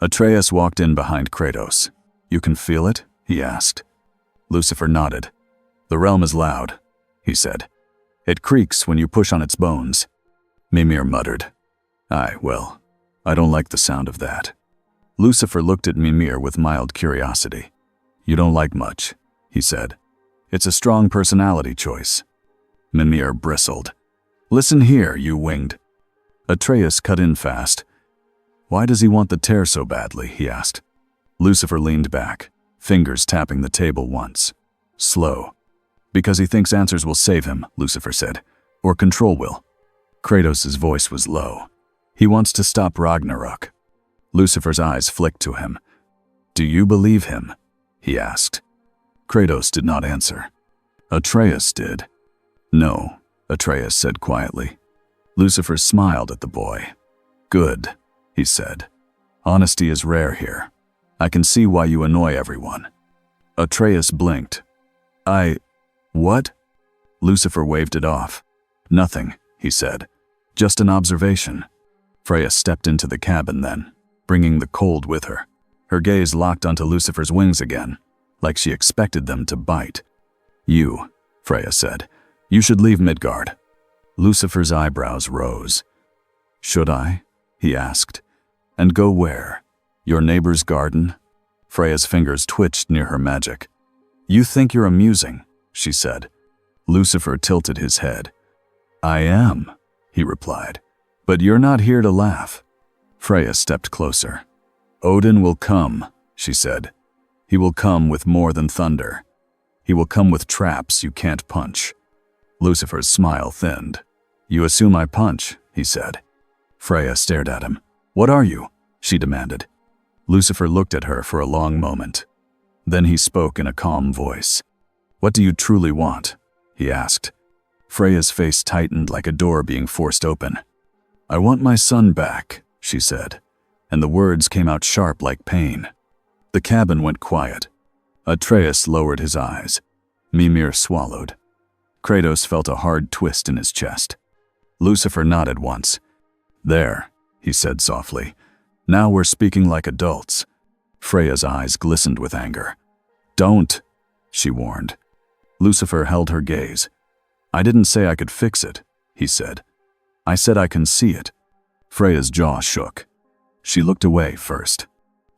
Atreus walked in behind Kratos. You can feel it? He asked. Lucifer nodded. The realm is loud, he said. It creaks when you push on its bones. Mimir muttered. Well, I don't like the sound of that. Lucifer looked at Mimir with mild curiosity. You don't like much, he said. It's a strong personality choice. Mimir bristled. Listen here, you winged. Atreus cut in fast. Why does he want the tear so badly? He asked. Lucifer leaned back, fingers tapping the table once. Slow. Because he thinks answers will save him, Lucifer said. Or control will. Kratos' voice was low. He wants to stop Ragnarok. Lucifer's eyes flicked to him. Do you believe him? He asked. Kratos did not answer. Atreus did. No, Atreus said quietly. Lucifer smiled at the boy. Good, he said. Honesty is rare here. I can see why you annoy everyone. Atreus blinked. What? Lucifer waved it off. Nothing, he said. Just an observation. Freya stepped into the cabin then, bringing the cold with her. Her gaze locked onto Lucifer's wings again, like she expected them to bite. You, Freya said. You should leave Midgard. Lucifer's eyebrows rose. Should I? He asked. And go where? Your neighbor's garden? Freya's fingers twitched near her magic. You think you're amusing, she said. Lucifer tilted his head. I am, he replied. But you're not here to laugh. Freya stepped closer. Odin will come, she said. He will come with more than thunder. He will come with traps you can't punch. Lucifer's smile thinned. You assume I punch, he said. Freya stared at him. What are you? She demanded. Lucifer looked at her for a long moment. Then he spoke in a calm voice. What do you truly want? He asked. Freya's face tightened like a door being forced open. I want my son back, she said, and the words came out sharp like pain. The cabin went quiet. Atreus lowered his eyes. Mimir swallowed. Kratos felt a hard twist in his chest. Lucifer nodded once. There, he said softly. Now we're speaking like adults. Freya's eyes glistened with anger. Don't, she warned. Lucifer held her gaze. I didn't say I could fix it, he said. I said I can see it. Freya's jaw shook. She looked away first.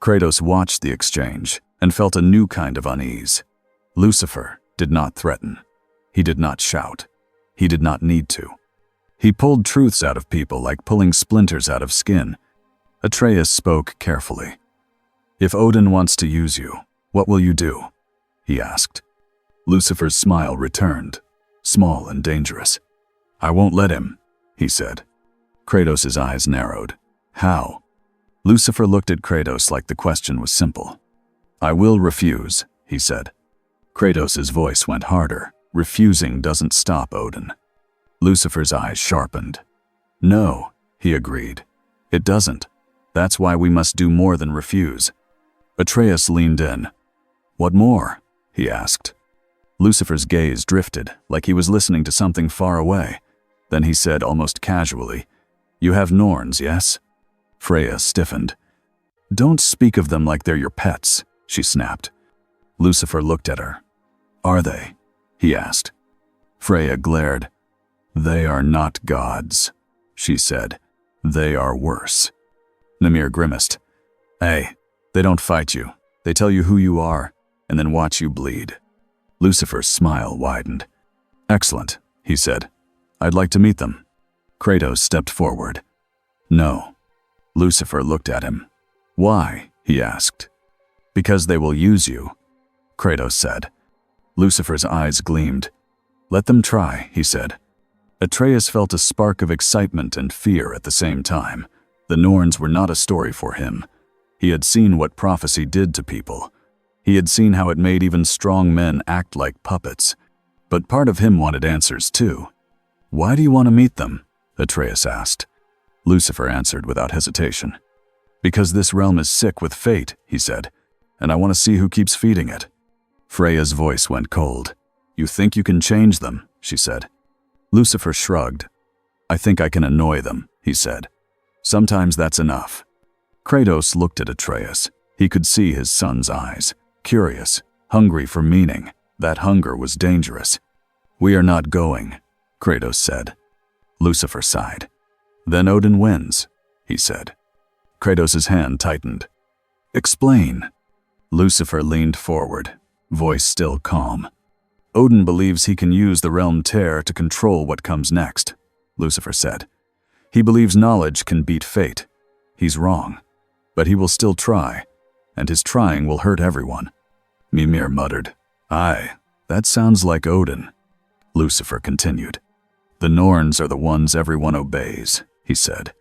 Kratos watched the exchange and felt a new kind of unease. Lucifer did not threaten. He did not shout. He did not need to. He pulled truths out of people like pulling splinters out of skin. Atreus spoke carefully. If Odin wants to use you, what will you do? He asked. Lucifer's smile returned, small and dangerous. I won't let him, he said. Kratos' eyes narrowed. How? Lucifer looked at Kratos like the question was simple. I will refuse, he said. Kratos' voice went harder. Refusing doesn't stop Odin. Lucifer's eyes sharpened. No, he agreed. It doesn't. That's why we must do more than refuse. Atreus leaned in. What more? He asked. Lucifer's gaze drifted, like he was listening to something far away. Then he said almost casually, You have Norns, yes? Freya stiffened. Don't speak of them like they're your pets, she snapped. Lucifer looked at her. Are they? He asked. Freya glared. They are not gods, she said. They are worse. Mimir grimaced. Hey, they don't fight you. They tell you who you are, and then watch you bleed. Lucifer's smile widened. Excellent, he said. I'd like to meet them. Kratos stepped forward. No. Lucifer looked at him. Why? He asked. Because they will use you, Kratos said. Lucifer's eyes gleamed. Let them try, he said. Atreus felt a spark of excitement and fear at the same time. The Norns were not a story for him. He had seen what prophecy did to people. He had seen how it made even strong men act like puppets. But part of him wanted answers too. Why do you want to meet them? Atreus asked. Lucifer answered without hesitation. Because this realm is sick with fate, he said, and I want to see who keeps feeding it. Freya's voice went cold. You think you can change them, she said. Lucifer shrugged. I think I can annoy them, he said. Sometimes that's enough. Kratos looked at Atreus. He could see his son's eyes. Curious, hungry for meaning. That hunger was dangerous. We are not going, Kratos said. Lucifer sighed. Then Odin wins, he said. Kratos' hand tightened. Explain. Lucifer leaned forward, voice still calm. Odin believes he can use the realm tear to control what comes next, Lucifer said. He believes knowledge can beat fate. He's wrong, but he will still try, and his trying will hurt everyone. Mimir muttered. Aye, that sounds like Odin. Lucifer continued. The Norns are the ones everyone obeys, he said.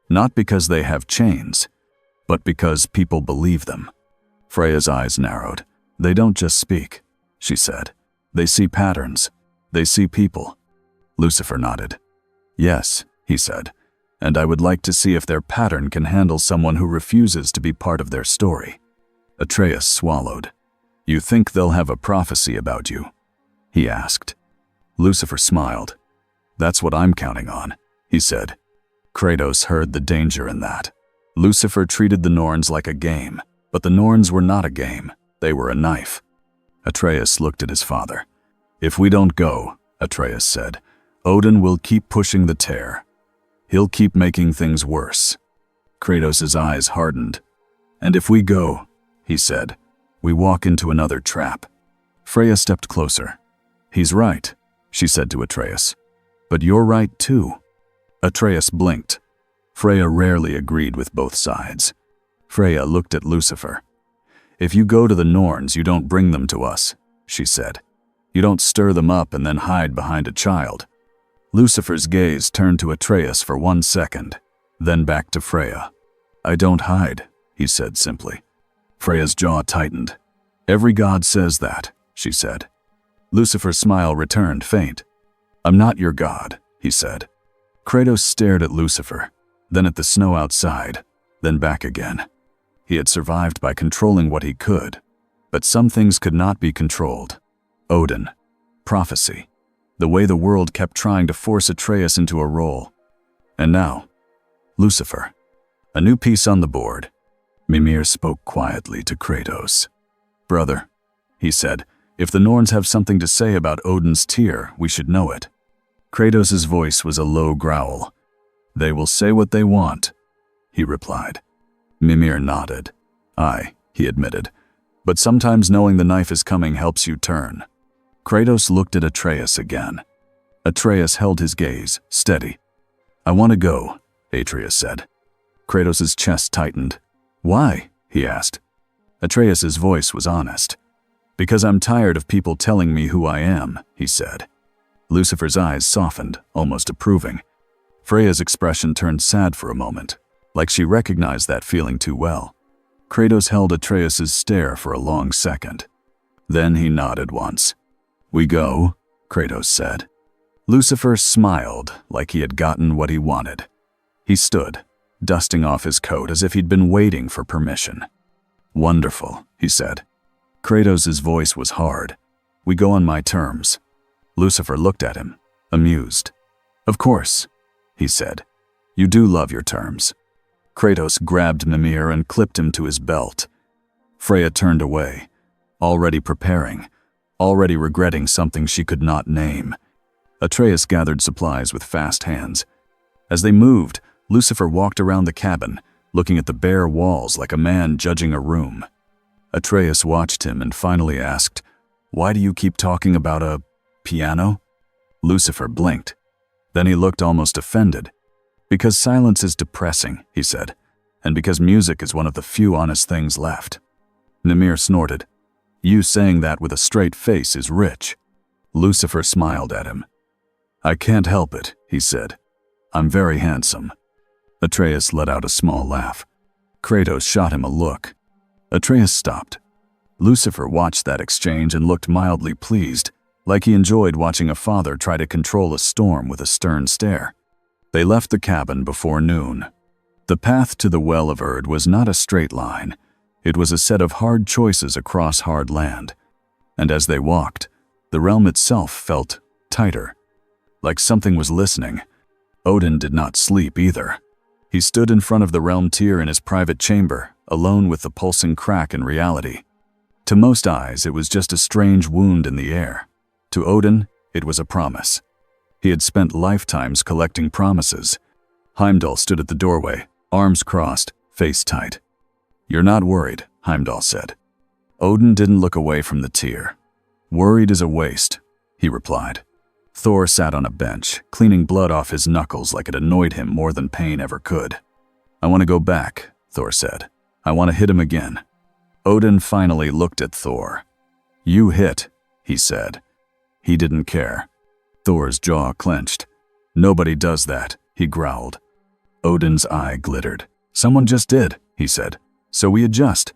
Not because they have chains, but because people believe them. Freya's eyes narrowed. They don't just speak, she said. They see patterns. They see people. Lucifer nodded. Yes, he said, and I would like to see if their pattern can handle someone who refuses to be part of their story. Atreus swallowed. You think they'll have a prophecy about you? He asked. Lucifer smiled. That's what I'm counting on, he said. Kratos heard the danger in that. Lucifer treated the Norns like a game, but the Norns were not a game. They were a knife. Atreus looked at his father. If we don't go, Atreus said, Odin will keep pushing the tear. He'll keep making things worse. Kratos' eyes hardened. And if we go, he said, we walk into another trap. Freya stepped closer. He's right, she said to Atreus. But you're right too. Atreus blinked. Freya rarely agreed with both sides. Freya looked at Lucifer. If you go to the Norns, you don't bring them to us, she said. You don't stir them up and then hide behind a child. Lucifer's gaze turned to Atreus for 1 second, then back to Freya. I don't hide, he said simply. Freya's jaw tightened. Every god says that, she said. Lucifer's smile returned faint. I'm not your god, he said. Kratos stared at Lucifer, then at the snow outside, then back again. He had survived by controlling what he could, but some things could not be controlled. Odin, prophecy, the way the world kept trying to force Atreus into a role. And now, Lucifer, a new piece on the board. Mimir spoke quietly to Kratos. Brother, he said, if the Norns have something to say about Odin's tear, we should know it. Kratos' voice was a low growl. They will say what they want, he replied. Mimir nodded. Aye, he admitted, but sometimes knowing the knife is coming helps you turn. Kratos looked at Atreus again. Atreus held his gaze, steady. I want to go, Atreus said. Kratos' chest tightened. Why? He asked. Atreus' voice was honest. Because I'm tired of people telling me who I am, he said. Lucifer's eyes softened, almost approving. Freya's expression turned sad for a moment, like she recognized that feeling too well. Kratos held Atreus' stare for a long second. Then he nodded once. We go, Kratos said. Lucifer smiled like he had gotten what he wanted. He stood, dusting off his coat as if he'd been waiting for permission. Wonderful, he said. Kratos' voice was hard. We go on my terms. Lucifer looked at him, amused. Of course, he said. You do love your terms. Kratos grabbed Mimir and clipped him to his belt. Freya turned away, already preparing, already regretting something she could not name. Atreus gathered supplies with fast hands. As they moved, Lucifer walked around the cabin, looking at the bare walls like a man judging a room. Atreus watched him and finally asked, Why do you keep talking about a piano? Lucifer blinked. Then he looked almost offended. Because silence is depressing, he said, and because music is one of the few honest things left. Mimir snorted. You saying that with a straight face is rich. Lucifer smiled at him. I can't help it, he said. I'm very handsome. Atreus let out a small laugh. Kratos shot him a look. Atreus stopped. Lucifer watched that exchange and looked mildly pleased, like he enjoyed watching a father try to control a storm with a stern stare. They left the cabin before noon. The path to the Well of Erd was not a straight line. It was a set of hard choices across hard land. And as they walked, the realm itself felt tighter, like something was listening. Odin did not sleep either. He stood in front of the realm tier in his private chamber, alone with the pulsing crack in reality. To most eyes, it was just a strange wound in the air. To Odin, it was a promise. He had spent lifetimes collecting promises. Heimdall stood at the doorway, arms crossed, face tight. You're not worried, Heimdall said. Odin didn't look away from the tier. Worried is a waste, he replied. Thor sat on a bench, cleaning blood off his knuckles like it annoyed him more than pain ever could. I want to go back, Thor said. I want to hit him again. Odin finally looked at Thor. You hit, he said. He didn't care. Thor's jaw clenched. Nobody does that, he growled. Odin's eye glittered. Someone just did, he said. So we adjust.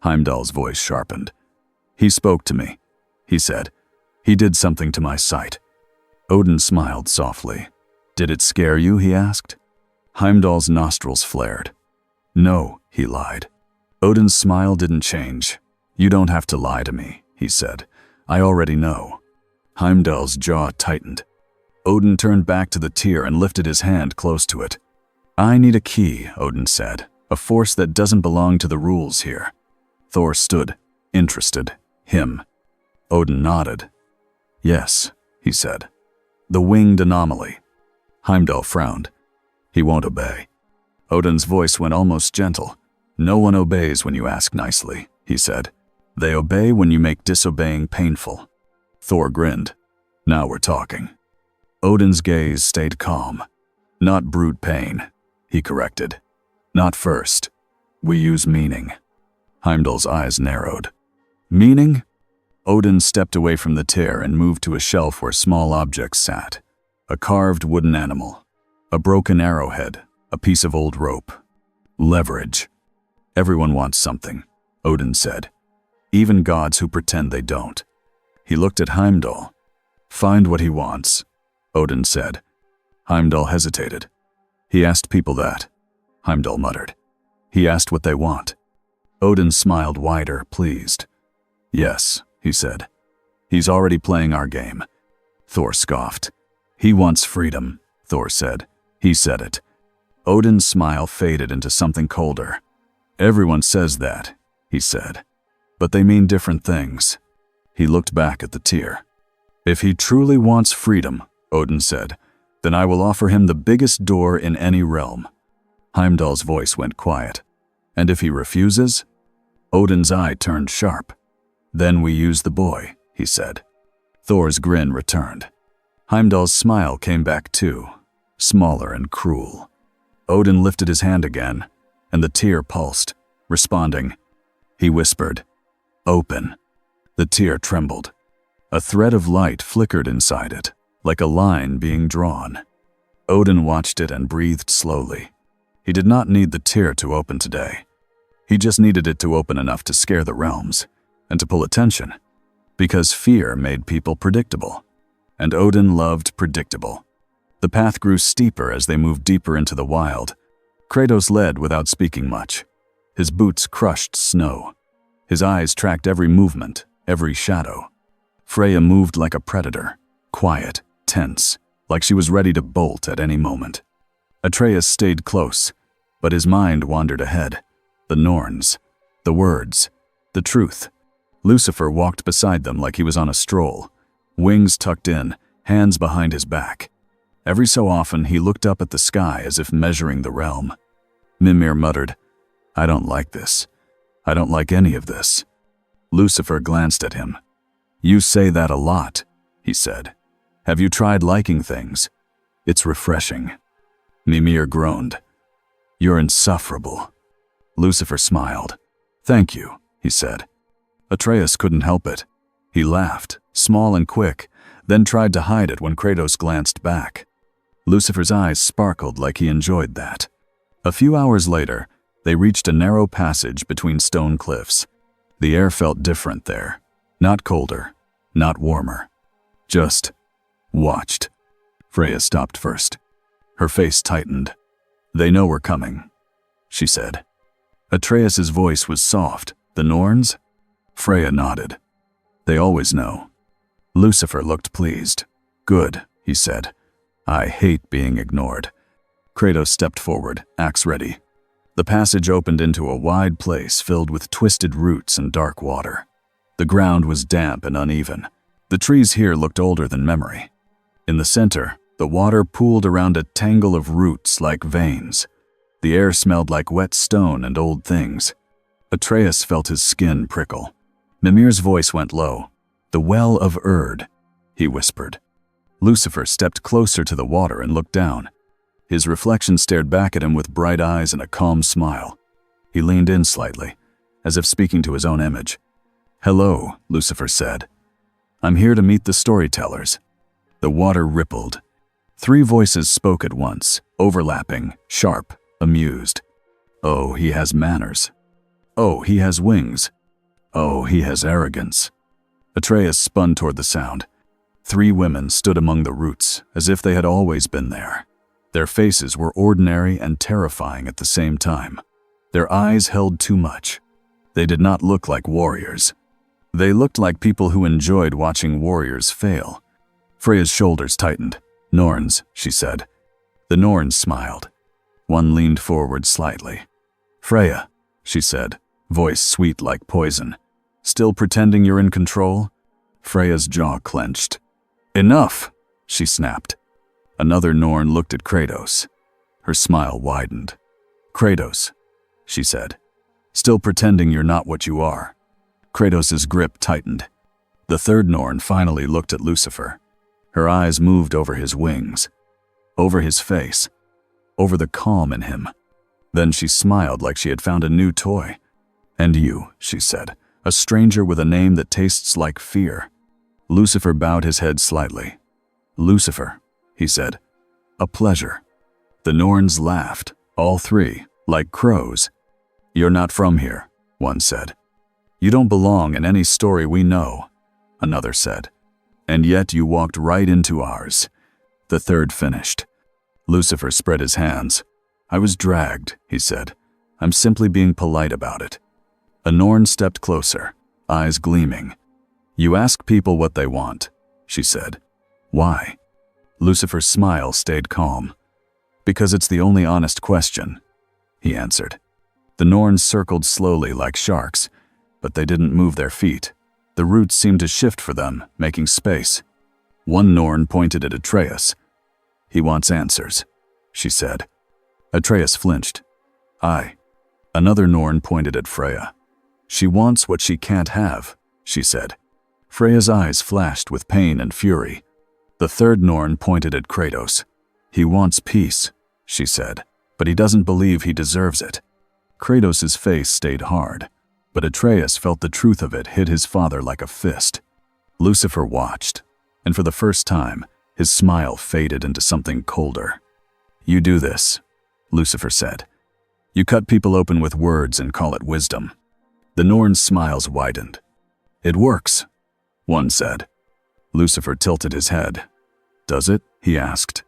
Heimdall's voice sharpened. He spoke to me, he said. He did something to my sight. Odin smiled softly. Did it scare you, he asked. Heimdall's nostrils flared. No, he lied. Odin's smile didn't change. You don't have to lie to me, he said. I already know. Heimdall's jaw tightened. Odin turned back to the tier and lifted his hand close to it. I need a key, Odin said. A force that doesn't belong to the rules here. Thor stood, interested. Him. Odin nodded. Yes, he said. The winged anomaly. Heimdall frowned. He won't obey. Odin's voice went almost gentle. No one obeys when you ask nicely, he said. They obey when you make disobeying painful. Thor grinned. Now we're talking. Odin's gaze stayed calm. Not brute pain, he corrected. Not first. We use meaning. Heimdall's eyes narrowed. Meaning? Odin stepped away from the tier and moved to a shelf where small objects sat. A carved wooden animal. A broken arrowhead. A piece of old rope. Leverage. Everyone wants something, Odin said. Even gods who pretend they don't. He looked at Heimdall. Find what he wants, Odin said. Heimdall hesitated. He asked people that. Heimdall muttered. He asked what they want. Odin smiled wider, pleased. Yes, he said. He's already playing our game. Thor scoffed. He wants freedom, Thor said. He said it. Odin's smile faded into something colder. Everyone says that, he said. But they mean different things. He looked back at the tier. If he truly wants freedom, Odin said, then I will offer him the biggest door in any realm. Heimdall's voice went quiet. And if he refuses? Odin's eye turned sharp. Then we use the boy, he said. Thor's grin returned. Heimdall's smile came back too, smaller and cruel. Odin lifted his hand again, and the tier pulsed, responding. He whispered, Open. The tier trembled. A thread of light flickered inside it, like a line being drawn. Odin watched it and breathed slowly. He did not need the tier to open today. He just needed it to open enough to scare the realms, and to pull attention, because fear made people predictable. And Odin loved predictable. The path grew steeper as they moved deeper into the wild. Kratos led without speaking much. His boots crushed snow. His eyes tracked every movement, every shadow. Freya moved like a predator, quiet, tense, like she was ready to bolt at any moment. Atreus stayed close, but his mind wandered ahead. The Norns, the words, the truth. Lucifer walked beside them like he was on a stroll, wings tucked in, hands behind his back. Every so often he looked up at the sky as if measuring the realm. Mimir muttered, I don't like this. I don't like any of this. Lucifer glanced at him. You say that a lot, he said. Have you tried liking things? It's refreshing. Mimir groaned. You're insufferable. Lucifer smiled. Thank you, he said. Atreus couldn't help it. He laughed, small and quick, then tried to hide it when Kratos glanced back. Lucifer's eyes sparkled like he enjoyed that. A few hours later, they reached a narrow passage between stone cliffs. The air felt different there. Not colder, not warmer. Just watched. Freya stopped first. Her face tightened. They know we're coming, she said. Atreus's voice was soft. The Norns? Freya nodded. They always know. Lucifer looked pleased. Good, he said. I hate being ignored. Kratos stepped forward, axe ready. The passage opened into a wide place filled with twisted roots and dark water. The ground was damp and uneven. The trees here looked older than memory. In the center, the water pooled around a tangle of roots like veins. The air smelled like wet stone and old things. Atreus felt his skin prickle. Mimir's voice went low. The well of Erd, he whispered. Lucifer stepped closer to the water and looked down. His reflection stared back at him with bright eyes and a calm smile. He leaned in slightly, as if speaking to his own image. Hello, Lucifer said. I'm here to meet the storytellers. The water rippled. 3 voices spoke at once, overlapping, sharp, amused. Oh, he has manners. Oh, he has wings. Oh, he has arrogance. Atreus spun toward the sound. 3 women stood among the roots, as if they had always been there. Their faces were ordinary and terrifying at the same time. Their eyes held too much. They did not look like warriors. They looked like people who enjoyed watching warriors fail. Freya's shoulders tightened. "Norns," she said. The Norns smiled. One leaned forward slightly. "Freya," she said, voice sweet like poison. "Still pretending you're in control?" Freya's jaw clenched. "Enough," she snapped. Another Norn looked at Kratos. Her smile widened. "Kratos," she said, "still pretending you're not what you are." Kratos' grip tightened. The third Norn finally looked at Lucifer. Her eyes moved over his wings, over his face, over the calm in him. Then she smiled like she had found a new toy. "And you," she said, "a stranger with a name that tastes like fear." Lucifer bowed his head slightly. "Lucifer," he said, "a pleasure." The Norns laughed, all 3, like crows. "You're not from here," one said. "You don't belong in any story we know," another said. "And yet you walked right into ours," the third finished. Lucifer spread his hands. "I was dragged," he said. "I'm simply being polite about it." A Norn stepped closer, eyes gleaming. "You ask people what they want," she said. "Why?" Lucifer's smile stayed calm. "Because it's the only honest question," he answered. The Norns circled slowly like sharks, but they didn't move their feet. The roots seemed to shift for them, making space. One Norn pointed at Atreus. "He wants answers," she said. Atreus flinched. "Aye." Another Norn pointed at Freya. "She wants what she can't have," she said. Freya's eyes flashed with pain and fury. The third Norn pointed at Kratos. "He wants peace," she said, "but he doesn't believe he deserves it." Kratos' face stayed hard, but Atreus felt the truth of it hit his father like a fist. Lucifer watched, and for the first time, his smile faded into something colder. "You do this," Lucifer said. "You cut people open with words and call it wisdom." The Norns' smiles widened. "It works," one said. Lucifer tilted his head. "Does it?" he asked.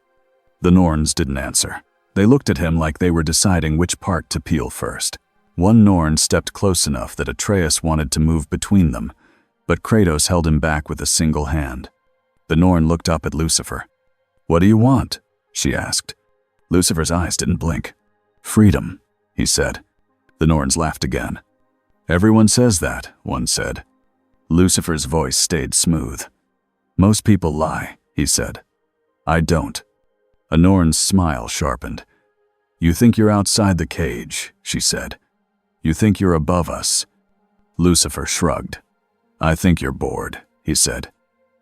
The Norns didn't answer. They looked at him like they were deciding which part to peel first. One Norn stepped close enough that Atreus wanted to move between them, but Kratos held him back with a single hand. The Norn looked up at Lucifer. "What do you want?" she asked. Lucifer's eyes didn't blink. "Freedom," he said. The Norns laughed again. "Everyone says that," one said. Lucifer's voice stayed smooth. "Most people lie," he said. "I don't." A Norn's smile sharpened. "You think you're outside the cage," she said. "You think you're above us." Lucifer shrugged. "I think you're bored," he said.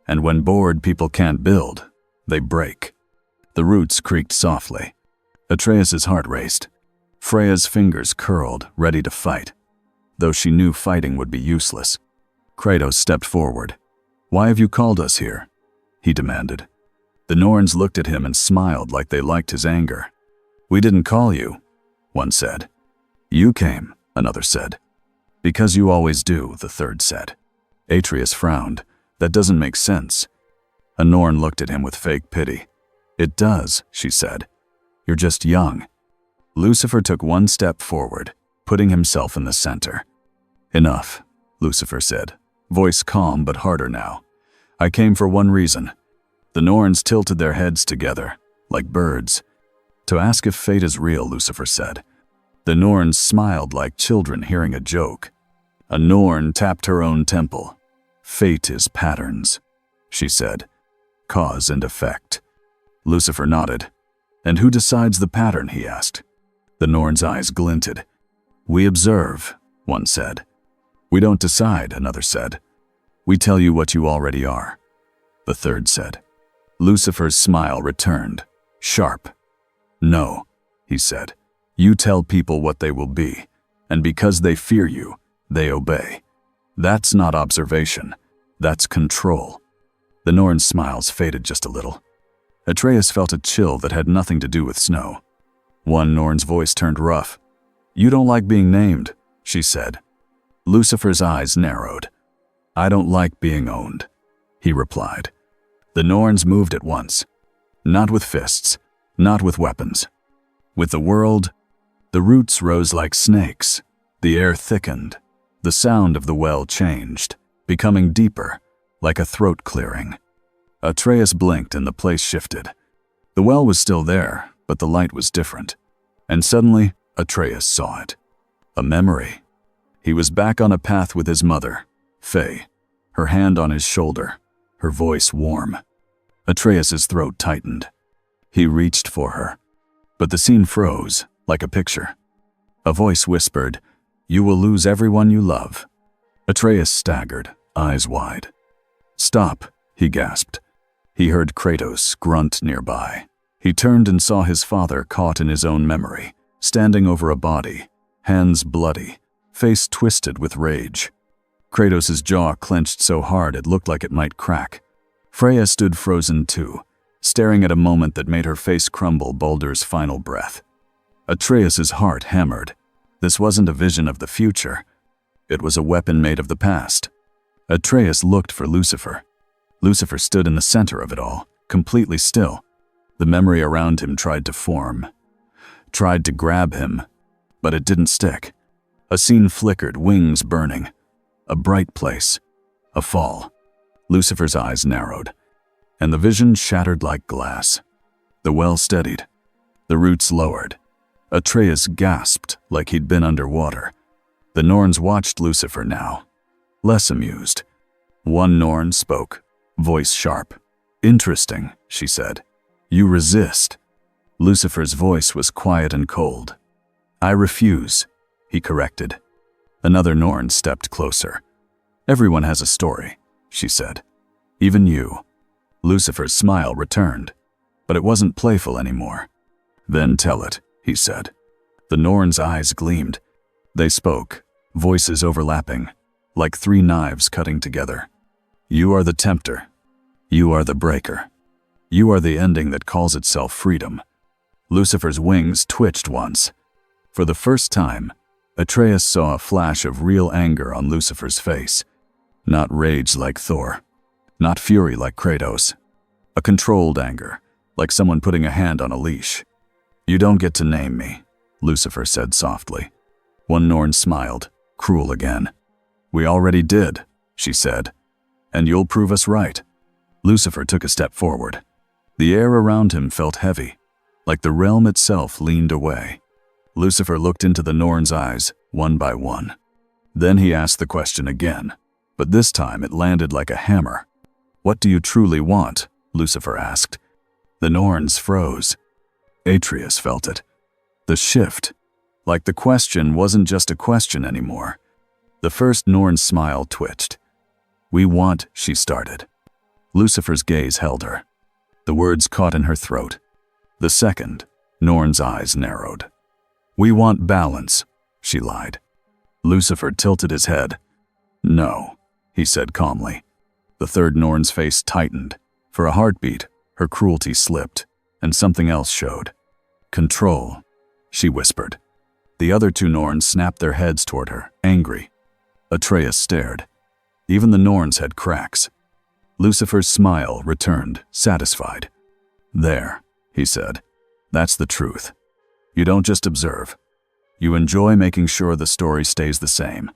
"And when bored, people can't build. They break." The roots creaked softly. Atreus' heart raced. Freya's fingers curled, ready to fight, though she knew fighting would be useless. Kratos stepped forward. "Why have you called us here?" he demanded. The Norns looked at him and smiled like they liked his anger. "We didn't call you," one said. "You came," another said. "Because you always do," the third said. Atreus frowned. "That doesn't make sense." A Norn looked at him with fake pity. "It does," she said. "You're just young." Lucifer took one step forward, putting himself in the center. "Enough," Lucifer said, voice calm but harder now. "I came for one reason." The Norns tilted their heads together, like birds. "To ask if fate is real," Lucifer said. The Norns smiled like children hearing a joke. A Norn tapped her own temple. "Fate is patterns," she said. "Cause and effect." Lucifer nodded. "And who decides the pattern?" he asked. The Norn's eyes glinted. "We observe," one said. "We don't decide," another said. "We tell you what you already are," the third said. Lucifer's smile returned, sharp. "No," he said. "You tell people what they will be, and because they fear you, they obey. That's not observation. That's control." The Norn's smiles faded just a little. Atreus felt a chill that had nothing to do with snow. One Norn's voice turned rough. "You don't like being named," she said. Lucifer's eyes narrowed. "I don't like being owned," he replied. The Norns moved at once. Not with fists, not with weapons. With the world, the roots rose like snakes. The air thickened. The sound of the well changed, becoming deeper, like a throat clearing. Atreus blinked and the place shifted. The well was still there, but the light was different. And suddenly, Atreus saw it. A memory. He was back on a path with his mother, Faye, her hand on his shoulder, her voice warm. Atreus's throat tightened. He reached for her. But the scene froze, like a picture. A voice whispered, "You will lose everyone you love." Atreus staggered, eyes wide. "Stop," he gasped. He heard Kratos grunt nearby. He turned and saw his father caught in his own memory, standing over a body, hands bloody, face twisted with rage. Kratos' jaw clenched so hard it looked like it might crack. Freya stood frozen too, staring at a moment that made her face crumble Baldur's final breath. Atreus' heart hammered. This wasn't a vision of the future. It was a weapon made of the past. Atreus looked for Lucifer. Lucifer stood in the center of it all, completely still. The memory around him tried to form, tried to grab him, but it didn't stick. A scene flickered, wings burning. A bright place. A fall. Lucifer's eyes narrowed, and the vision shattered like glass. The well steadied. The roots lowered. Atreus gasped like he'd been underwater. The Norns watched Lucifer now, less amused. One Norn spoke, voice sharp. "Interesting," she said. "You resist." Lucifer's voice was quiet and cold. "I refuse," he corrected. Another Norn stepped closer. "Everyone has a story," she said. "Even you." Lucifer's smile returned, but it wasn't playful anymore. "Then tell it," he said. The Norns' eyes gleamed. They spoke, voices overlapping, like three knives cutting together. "You are the tempter. You are the breaker. You are the ending that calls itself freedom." Lucifer's wings twitched once. For the first time, Atreus saw a flash of real anger on Lucifer's face. Not rage like Thor. Not fury like Kratos. A controlled anger, like someone putting a hand on a leash. "You don't get to name me," Lucifer said softly. One Norn smiled, cruel again. "We already did," she said. "And you'll prove us right." Lucifer took a step forward. The air around him felt heavy, like the realm itself leaned away. Lucifer looked into the Norn's eyes, one by one. Then he asked the question again, but this time it landed like a hammer. "What do you truly want?" Lucifer asked. The Norns froze. Atreus felt it. The shift. Like the question wasn't just a question anymore. The first Norn's smile twitched. "We want," she started. Lucifer's gaze held her. The words caught in her throat. The second, Norn's eyes narrowed. "We want balance," she lied. Lucifer tilted his head. "No," he said calmly. The third Norn's face tightened. For a heartbeat, her cruelty slipped, and something else showed. "Control," she whispered. The other two Norns snapped their heads toward her, angry. Atreus stared. Even the Norns had cracks. Lucifer's smile returned, satisfied. "There," he said. "That's the truth. You don't just observe. You enjoy making sure the story stays the same."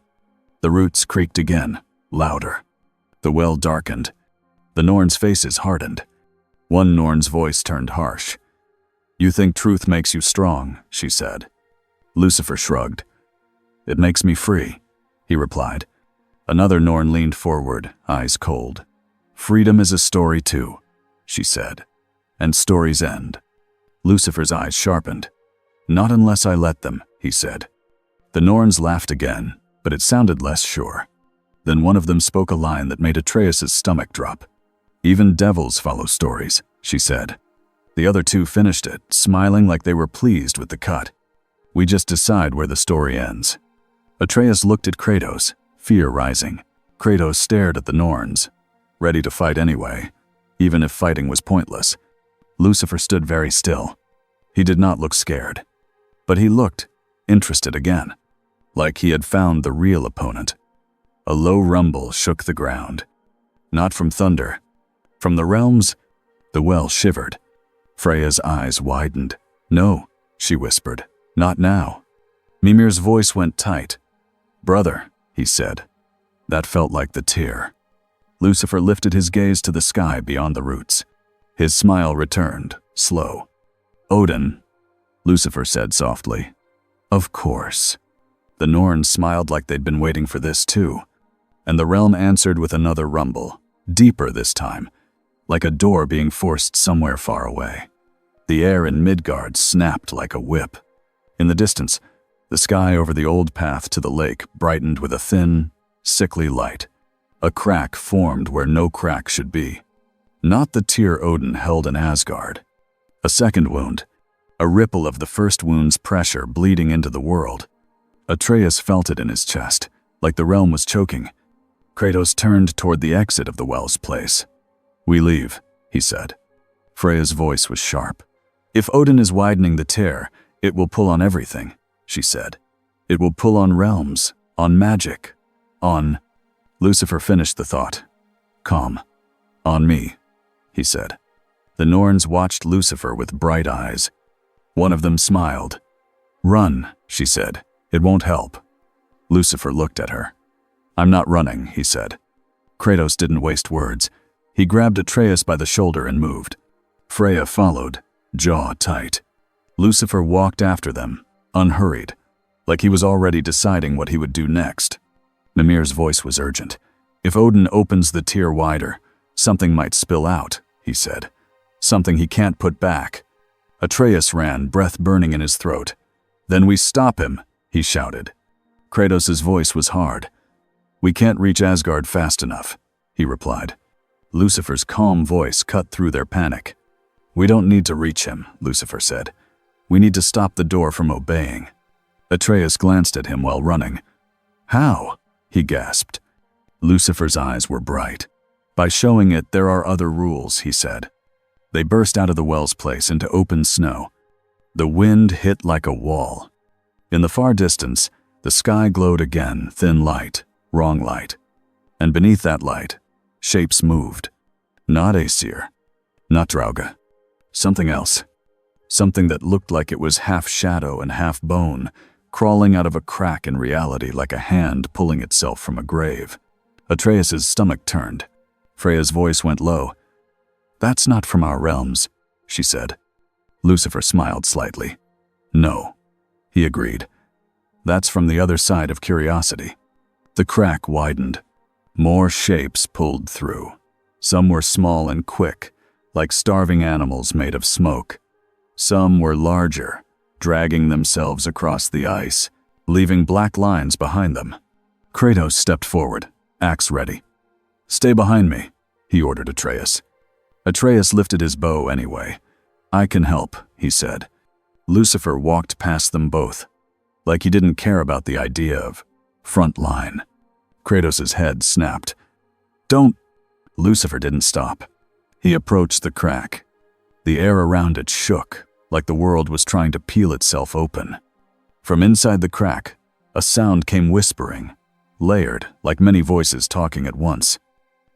The roots creaked again, louder. The well darkened. The Norns' faces hardened. One Norn's voice turned harsh. "You think truth makes you strong," she said. Lucifer shrugged. "It makes me free," he replied. Another Norn leaned forward, eyes cold. "Freedom is a story too," she said. "And stories end." Lucifer's eyes sharpened. "Not unless I let them," he said. The Norns laughed again, but it sounded less sure. Then one of them spoke a line that made Atreus' stomach drop. "Even devils follow stories," she said. The other two finished it, smiling like they were pleased with the cut. "We just decide where the story ends." Atreus looked at Kratos, fear rising. Kratos stared at the Norns, ready to fight anyway, even if fighting was pointless. Lucifer stood very still. He did not look scared, but he looked interested again, like he had found the real opponent. A low rumble shook the ground. Not from thunder. From the realms, the well shivered. Freya's eyes widened. "No," she whispered. "Not now." Mimir's voice went tight. "Brother," he said. That felt like the tear. Lucifer lifted his gaze to the sky beyond the roots. His smile returned, slow. "Odin," Lucifer said softly. "Of course." The Norns smiled like they'd been waiting for this too. And the realm answered with another rumble, deeper this time, like a door being forced somewhere far away. The air in Midgard snapped like a whip. In the distance, the sky over the old path to the lake brightened with a thin, sickly light. A crack formed where no crack should be. Not the tear Odin held in Asgard. A second wound, a ripple of the first wound's pressure bleeding into the world. Atreus felt it in his chest, like the realm was choking. Kratos turned toward the exit of the well's place. "We leave," he said. Freya's voice was sharp. "If Odin is widening the tear, it will pull on everything," she said. "It will pull on realms, on magic, on—" Lucifer finished the thought. "Calm. On me," he said. The Norns watched Lucifer with bright eyes. One of them smiled. "Run," she said. "It won't help." Lucifer looked at her. "I'm not running," he said. Kratos didn't waste words. He grabbed Atreus by the shoulder and moved. Freya followed, jaw tight. Lucifer walked after them, unhurried, like he was already deciding what he would do next. Mimir's voice was urgent. "If Odin opens the tear wider, something might spill out," he said. "Something he can't put back." Atreus ran, breath burning in his throat. "Then we stop him," he shouted. Kratos' voice was hard. "We can't reach Asgard fast enough," he replied. Lucifer's calm voice cut through their panic. "We don't need to reach him," Lucifer said. "We need to stop the door from obeying." Atreus glanced at him while running. "How?" he gasped. Lucifer's eyes were bright. "By showing it there are other rules," he said. They burst out of the well's place into open snow. The wind hit like a wall. In the far distance, the sky glowed again, thin light, wrong light. And beneath that light, shapes moved. Not Aesir, not Drauga. Something else. Something that looked like it was half shadow and half bone, crawling out of a crack in reality like a hand pulling itself from a grave. Atreus' stomach turned. Freya's voice went low. "That's not from our realms," she said. Lucifer smiled slightly. "No," he agreed. "That's from the other side of curiosity." The crack widened. More shapes pulled through. Some were small and quick, like starving animals made of smoke. Some were larger, dragging themselves across the ice, leaving black lines behind them. Kratos stepped forward, axe ready. "Stay behind me," he ordered Atreus. Atreus lifted his bow anyway. "I can help," he said. Lucifer walked past them both, like he didn't care about the idea of front line. Kratos' head snapped. "Don't—" Lucifer didn't stop. He approached the crack. The air around it shook, like the world was trying to peel itself open. From inside the crack, a sound came whispering, layered, like many voices talking at once.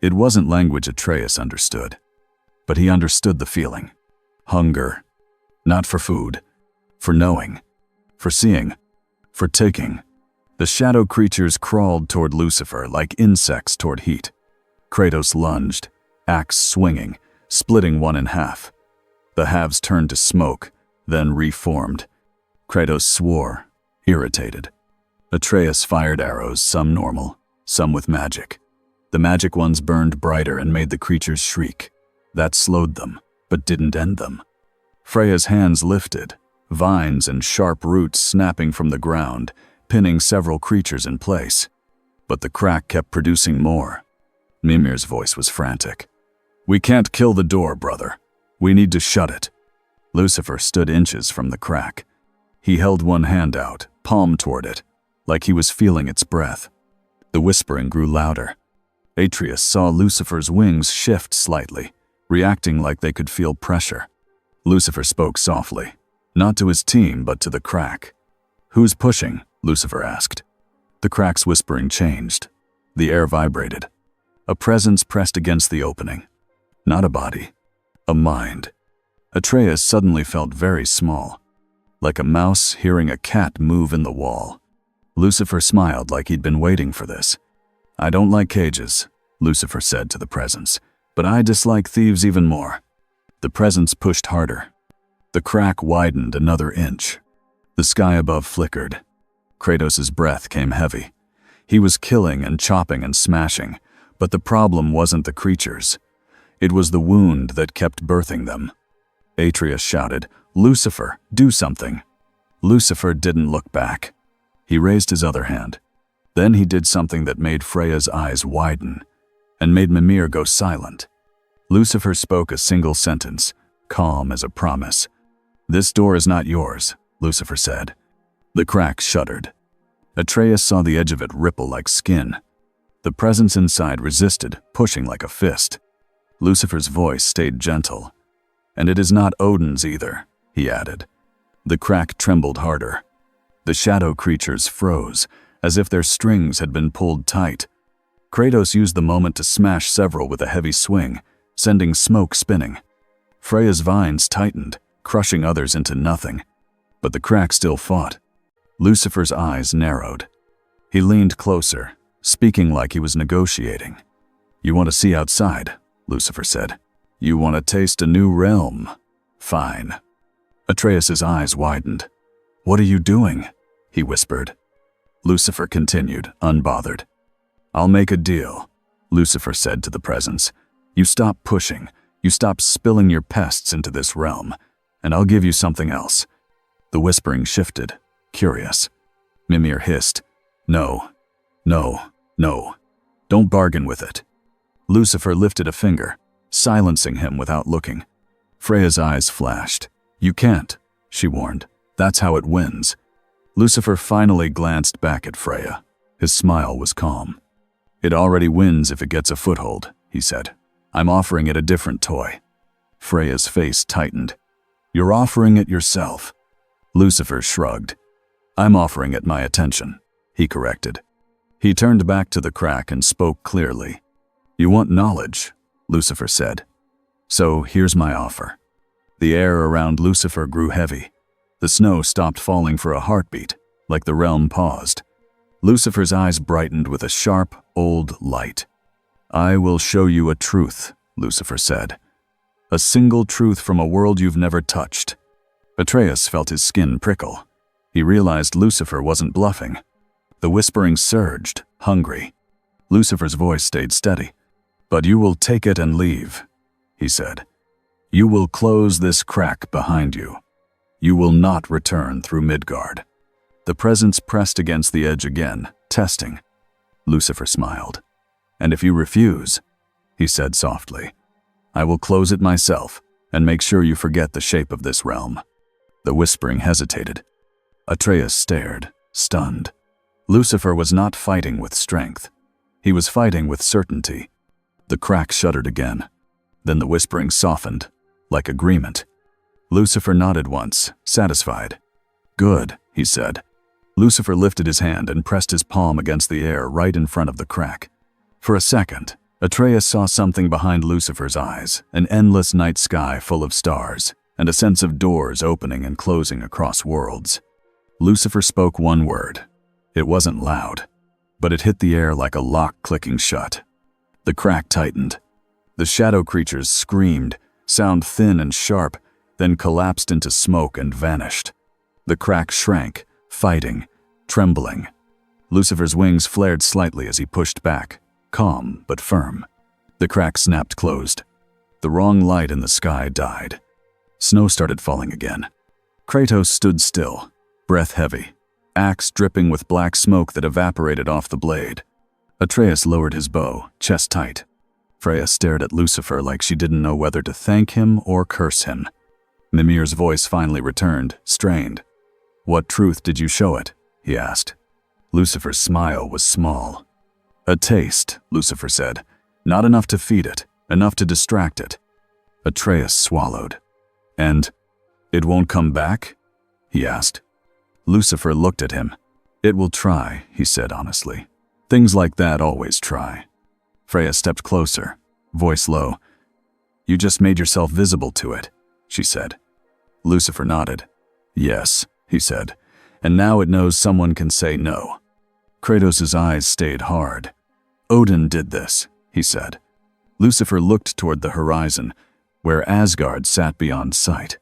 It wasn't language Atreus understood, but he understood the feeling. Hunger. Not for food, for knowing, for seeing, for taking. The shadow creatures crawled toward Lucifer like insects toward heat. Kratos lunged, axe swinging, splitting one in half. The halves turned to smoke, then reformed. Kratos swore, irritated. Atreus fired arrows, some normal, some with magic. The magic ones burned brighter and made the creatures shriek. That slowed them, but didn't end them. Freya's hands lifted, vines and sharp roots snapping from the ground, pinning several creatures in place. But the crack kept producing more. Mimir's voice was frantic. "We can't kill the door, brother. We need to shut it." Lucifer stood inches from the crack. He held one hand out, palm toward it, like he was feeling its breath. The whispering grew louder. Atreus saw Lucifer's wings shift slightly, reacting like they could feel pressure. Lucifer spoke softly, not to his team but to the crack. "Who's pushing?" Lucifer asked. The crack's whispering changed. The air vibrated. A presence pressed against the opening. Not a body. A mind. Atreus suddenly felt very small, like a mouse hearing a cat move in the wall. Lucifer smiled like he'd been waiting for this. "I don't like cages," Lucifer said to the presence, "but I dislike thieves even more." The presence pushed harder. The crack widened another inch. The sky above flickered. Kratos' breath came heavy. He was killing and chopping and smashing, but the problem wasn't the creatures. It was the wound that kept birthing them. Atreus shouted, "Lucifer, do something." Lucifer didn't look back. He raised his other hand. Then he did something that made Freya's eyes widen and made Mimir go silent. Lucifer spoke a single sentence, calm as a promise. "This door is not yours," Lucifer said. The crack shuddered. Atreus saw the edge of it ripple like skin. The presence inside resisted, pushing like a fist. Lucifer's voice stayed gentle. "And it is not Odin's either," he added. The crack trembled harder. The shadow creatures froze, as if their strings had been pulled tight. Kratos used the moment to smash several with a heavy swing, sending smoke spinning. Freya's vines tightened, crushing others into nothing. But the crack still fought. Lucifer's eyes narrowed. He leaned closer, speaking like he was negotiating. "You want to see outside," Lucifer said. "You want to taste a new realm. Fine." Atreus' eyes widened. "What are you doing?" he whispered. Lucifer continued, unbothered. "I'll make a deal," Lucifer said to the presence. "You stop pushing, you stop spilling your pests into this realm, and I'll give you something else." The whispering shifted, curious. Mimir hissed, "No, no, no. Don't bargain with it." Lucifer lifted a finger, silencing him without looking. Freya's eyes flashed. "You can't," she warned. "That's how it wins." Lucifer finally glanced back at Freya. His smile was calm. "It already wins if it gets a foothold," he said. "I'm offering it a different toy." Freya's face tightened. "You're offering it yourself." Lucifer shrugged. "I'm offering it my attention," he corrected. He turned back to the crack and spoke clearly. "You want knowledge," Lucifer said. "So here's my offer." The air around Lucifer grew heavy. The snow stopped falling for a heartbeat, like the realm paused. Lucifer's eyes brightened with a sharp, old light. "I will show you a truth," Lucifer said. "A single truth from a world you've never touched." Atreus felt his skin prickle. He realized Lucifer wasn't bluffing. The whispering surged, hungry. Lucifer's voice stayed steady. "But you will take it and leave," he said. "You will close this crack behind you. You will not return through Midgard." The presence pressed against the edge again, testing. Lucifer smiled. "And if you refuse," he said softly, "I will close it myself and make sure you forget the shape of this realm." The whispering hesitated. Atreus stared, stunned. Lucifer was not fighting with strength. He was fighting with certainty. The crack shuddered again. Then the whispering softened, like agreement. Lucifer nodded once, satisfied. "Good," he said. Lucifer lifted his hand and pressed his palm against the air right in front of the crack. For a second, Atreus saw something behind Lucifer's eyes, an endless night sky full of stars, and a sense of doors opening and closing across worlds. Lucifer spoke one word. It wasn't loud, but it hit the air like a lock clicking shut. The crack tightened. The shadow creatures screamed, sound thin and sharp, then collapsed into smoke and vanished. The crack shrank, fighting, trembling. Lucifer's wings flared slightly as he pushed back, calm but firm. The crack snapped closed. The wrong light in the sky died. Snow started falling again. Kratos stood still, breath heavy, axe dripping with black smoke that evaporated off the blade. Atreus lowered his bow, chest tight. Freya stared at Lucifer like she didn't know whether to thank him or curse him. Mimir's voice finally returned, strained. "What truth did you show it?" he asked. Lucifer's smile was small. "A taste," Lucifer said. "Not enough to feed it, enough to distract it." Atreus swallowed. "And it won't come back?" he asked. Lucifer looked at him. It will try, he said honestly. Things like that always try. Freya stepped closer, voice low. You just made yourself visible to it, she said. Lucifer nodded. Yes, he said, and now it knows someone can say no. Kratos' eyes stayed hard. Odin did this, he said. Lucifer looked toward the horizon, where Asgard sat beyond sight.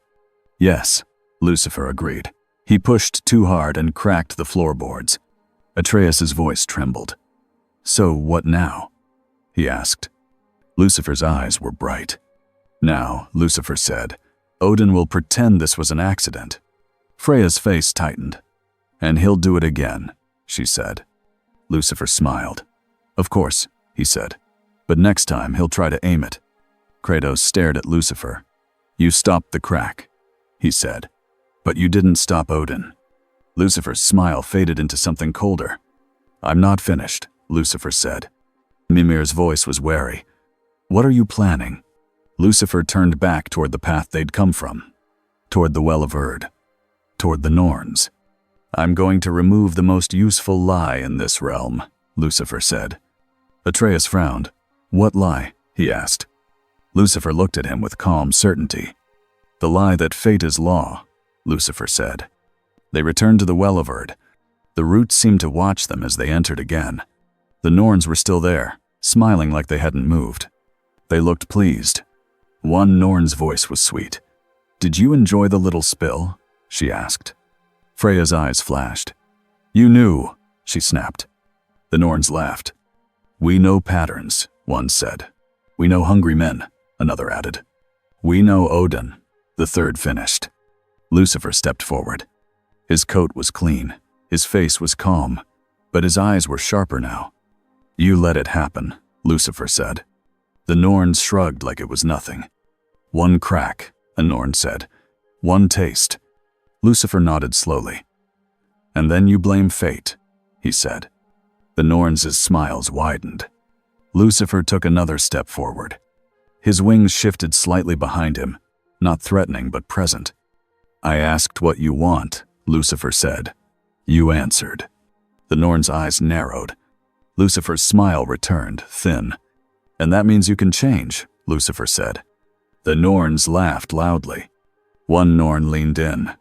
Yes, Lucifer agreed. He pushed too hard and cracked the floorboards. Atreus' voice trembled. So what now? He asked. Lucifer's eyes were bright. Now, Lucifer said, Odin will pretend this was an accident. Freya's face tightened. And he'll do it again, she said. Lucifer smiled. Of course, he said, but next time he'll try to aim it. Kratos stared at Lucifer. You stopped the crack, he said, but you didn't stop Odin. Lucifer's smile faded into something colder. I'm not finished, Lucifer said. Mimir's voice was wary. What are you planning? Lucifer turned back toward the path they'd come from, toward the Well of Erd, toward the Norns. I'm going to remove the most useful lie in this realm, Lucifer said. Atreus frowned. What lie? He asked. Lucifer looked at him with calm certainty. The lie that fate is law, Lucifer said. They returned to the Well of Erd. The roots seemed to watch them as they entered again. The Norns were still there, smiling like they hadn't moved. They looked pleased. One Norn's voice was sweet. Did you enjoy the little spill? She asked. Freya's eyes flashed. You knew, she snapped. The Norns laughed. We know patterns, one said. We know hungry men, another added. We know Odin, the third finished. Lucifer stepped forward. His coat was clean, his face was calm, but his eyes were sharper now. You let it happen, Lucifer said. The Norns shrugged like it was nothing. One crack, a Norn said. One taste. Lucifer nodded slowly. And then you blame fate, he said. The Norns' smiles widened. Lucifer took another step forward. His wings shifted slightly behind him, not threatening but present. I asked what you want, Lucifer said. You answered. The Norn's eyes narrowed. Lucifer's smile returned, thin. And that means you can change, Lucifer said. The Norns laughed loudly. One Norn leaned in.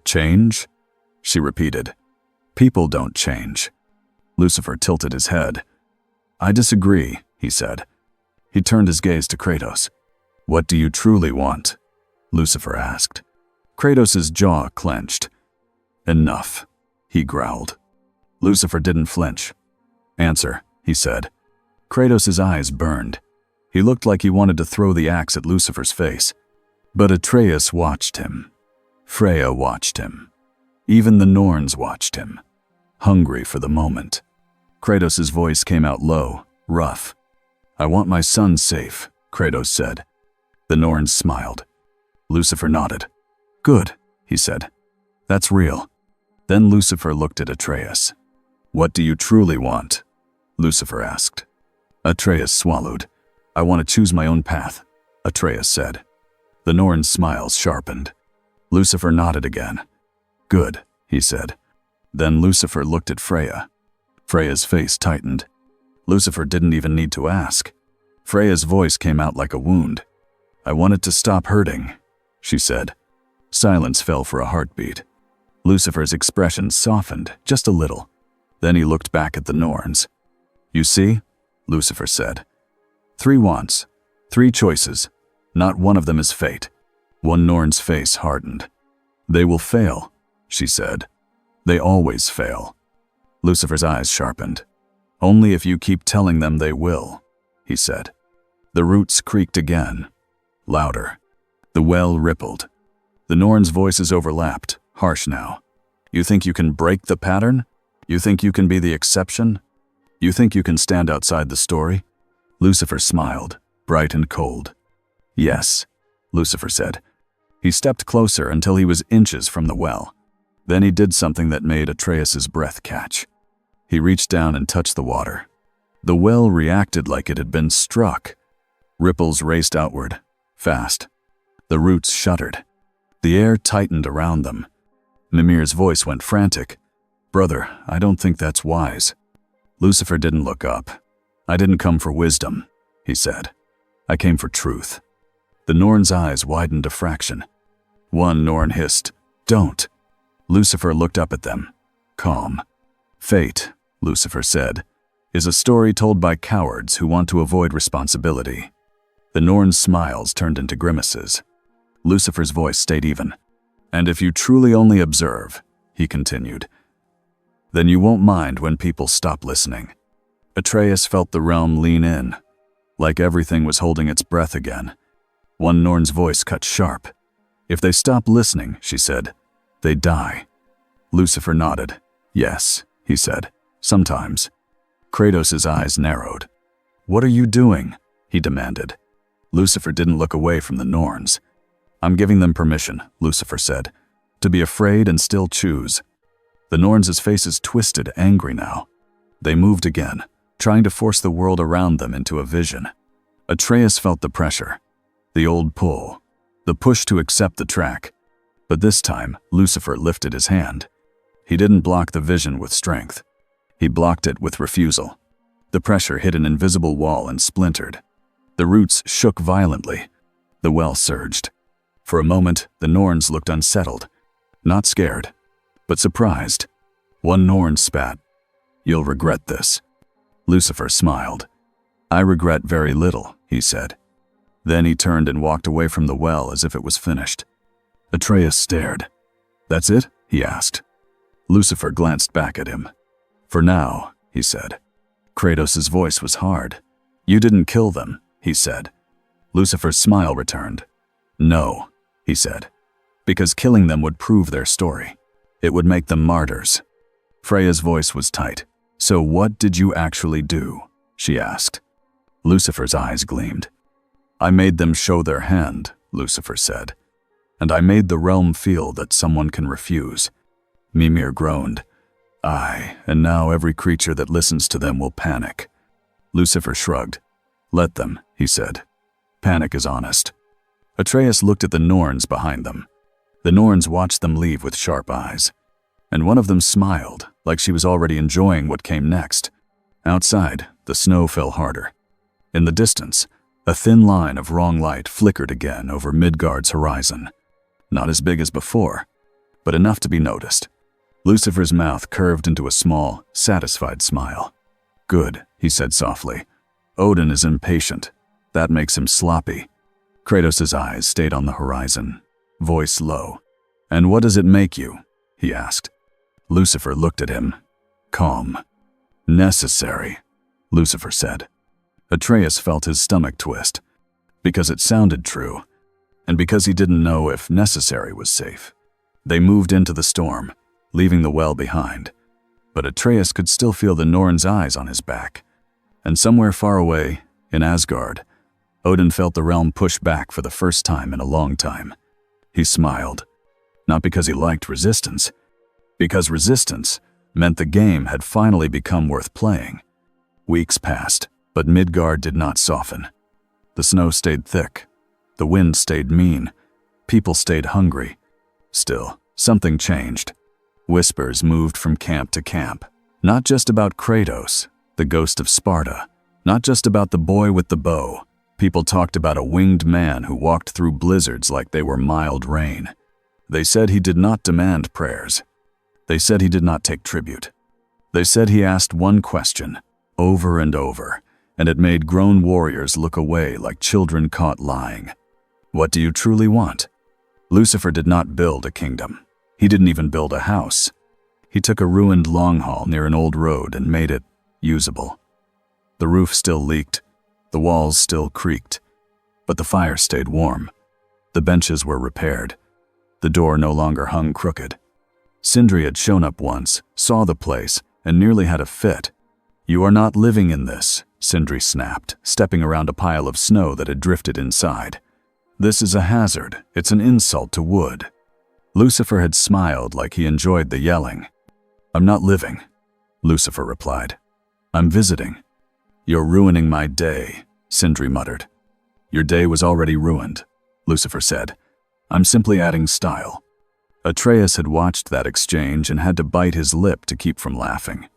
Change? She repeated. People don't change. Lucifer tilted his head. I disagree, he said. He turned his gaze to Kratos. What do you truly want? Lucifer asked. Kratos' jaw clenched. Enough, he growled. Lucifer didn't flinch. Answer, he said. Kratos' eyes burned. He looked like he wanted to throw the axe at Lucifer's face. But Atreus watched him. Freya watched him. Even the Norns watched him, hungry for the moment. Kratos' voice came out low, rough. I want my son safe, Kratos said. The Norns smiled. Lucifer nodded. Good, he said. That's real. Then Lucifer looked at Atreus. What do you truly want? Lucifer asked. Atreus swallowed. I want to choose my own path, Atreus said. The Norn's smiles sharpened. Lucifer nodded again. Good, he said. Then Lucifer looked at Freya. Freya's face tightened. Lucifer didn't even need to ask. Freya's voice came out like a wound. I want it to stop hurting, she said. Silence fell for a heartbeat. Lucifer's expression softened just a little. Then he looked back at the Norns. You see, Lucifer said. 3 wants, 3 choices. Not one of them is fate. One Norn's face hardened. They will fail, she said. They always fail. Lucifer's eyes sharpened. Only if you keep telling them they will, he said. The roots creaked again, louder. The well rippled. The Norns' voices overlapped, harsh now. You think you can break the pattern? You think you can be the exception? You think you can stand outside the story? Lucifer smiled, bright and cold. Yes, Lucifer said. He stepped closer until he was inches from the well. Then he did something that made Atreus' breath catch. He reached down and touched the water. The well reacted like it had been struck. Ripples raced outward, fast. The roots shuddered. The air tightened around them. Mimir's voice went frantic. Brother, I don't think that's wise. Lucifer didn't look up. I didn't come for wisdom, he said. I came for truth. The Norn's eyes widened a fraction. One Norn hissed, "Don't." Lucifer looked up at them, calm. Fate, Lucifer said, is a story told by cowards who want to avoid responsibility. The Norn's smiles turned into grimaces. Lucifer's voice stayed even. And if you truly only observe, he continued, then you won't mind when people stop listening. Atreus felt the realm lean in, like everything was holding its breath again. One Norn's voice cut sharp. If they stop listening, she said, they die. Lucifer nodded. Yes, he said, sometimes. Kratos' eyes narrowed. What are you doing? He demanded. Lucifer didn't look away from the Norns. I'm giving them permission, Lucifer said, to be afraid and still choose. The Norns' faces twisted, angry now. They moved again, trying to force the world around them into a vision. Atreus felt the pressure, the old pull, the push to accept the track. But this time, Lucifer lifted his hand. He didn't block the vision with strength. He blocked it with refusal. The pressure hit an invisible wall and splintered. The roots shook violently. The well surged. For a moment, the Norns looked unsettled. Not scared, but surprised. One Norn spat. You'll regret this. Lucifer smiled. I regret very little, he said. Then he turned and walked away from the well as if it was finished. Atreus stared. That's it? He asked. Lucifer glanced back at him. For now, he said. Kratos' voice was hard. You didn't kill them, he said. Lucifer's smile returned. No, he said, because killing them would prove their story. It would make them martyrs. Freya's voice was tight. So what did you actually do? She asked. Lucifer's eyes gleamed. I made them show their hand, Lucifer said. And I made the realm feel that someone can refuse. Mimir groaned. Aye, and now every creature that listens to them will panic. Lucifer shrugged. Let them, he said. Panic is honest. Atreus looked at the Norns behind them. The Norns watched them leave with sharp eyes. And one of them smiled, like she was already enjoying what came next. Outside, the snow fell harder. In the distance, a thin line of wrong light flickered again over Midgard's horizon. Not as big as before, but enough to be noticed. Lucifer's mouth curved into a small, satisfied smile. Good, he said softly. Odin is impatient. That makes him sloppy. Kratos' eyes stayed on the horizon, voice low. And what does it make you? He asked. Lucifer looked at him. Calm. Necessary, Lucifer said. Atreus felt his stomach twist, because it sounded true, and because he didn't know if necessary was safe. They moved into the storm, leaving the well behind. But Atreus could still feel the Norn's eyes on his back. And somewhere far away, in Asgard, Odin felt the realm push back for the first time in a long time. He smiled, not because he liked resistance, because resistance meant the game had finally become worth playing. Weeks passed, but Midgard did not soften. The snow stayed thick. The wind stayed mean. People stayed hungry. Still, something changed. Whispers moved from camp to camp. Not just about Kratos, the ghost of Sparta. Not just about the boy with the bow. People talked about a winged man who walked through blizzards like they were mild rain. They said he did not demand prayers. They said he did not take tribute. They said he asked one question, over and over, and it made grown warriors look away like children caught lying. What do you truly want? Lucifer did not build a kingdom. He didn't even build a house. He took a ruined longhall near an old road and made it usable. The roof still leaked. The walls still creaked. But the fire stayed warm. The benches were repaired. The door no longer hung crooked. Sindri had shown up once, saw the place, and nearly had a fit. You are not living in this, Sindri snapped, stepping around a pile of snow that had drifted inside. This is a hazard. It's an insult to wood. Lucifer had smiled like he enjoyed the yelling. I'm not living, Lucifer replied. I'm visiting. You're ruining my day, Sindri muttered. Your day was already ruined, Lucifer said. I'm simply adding style. Atreus had watched that exchange and had to bite his lip to keep from laughing.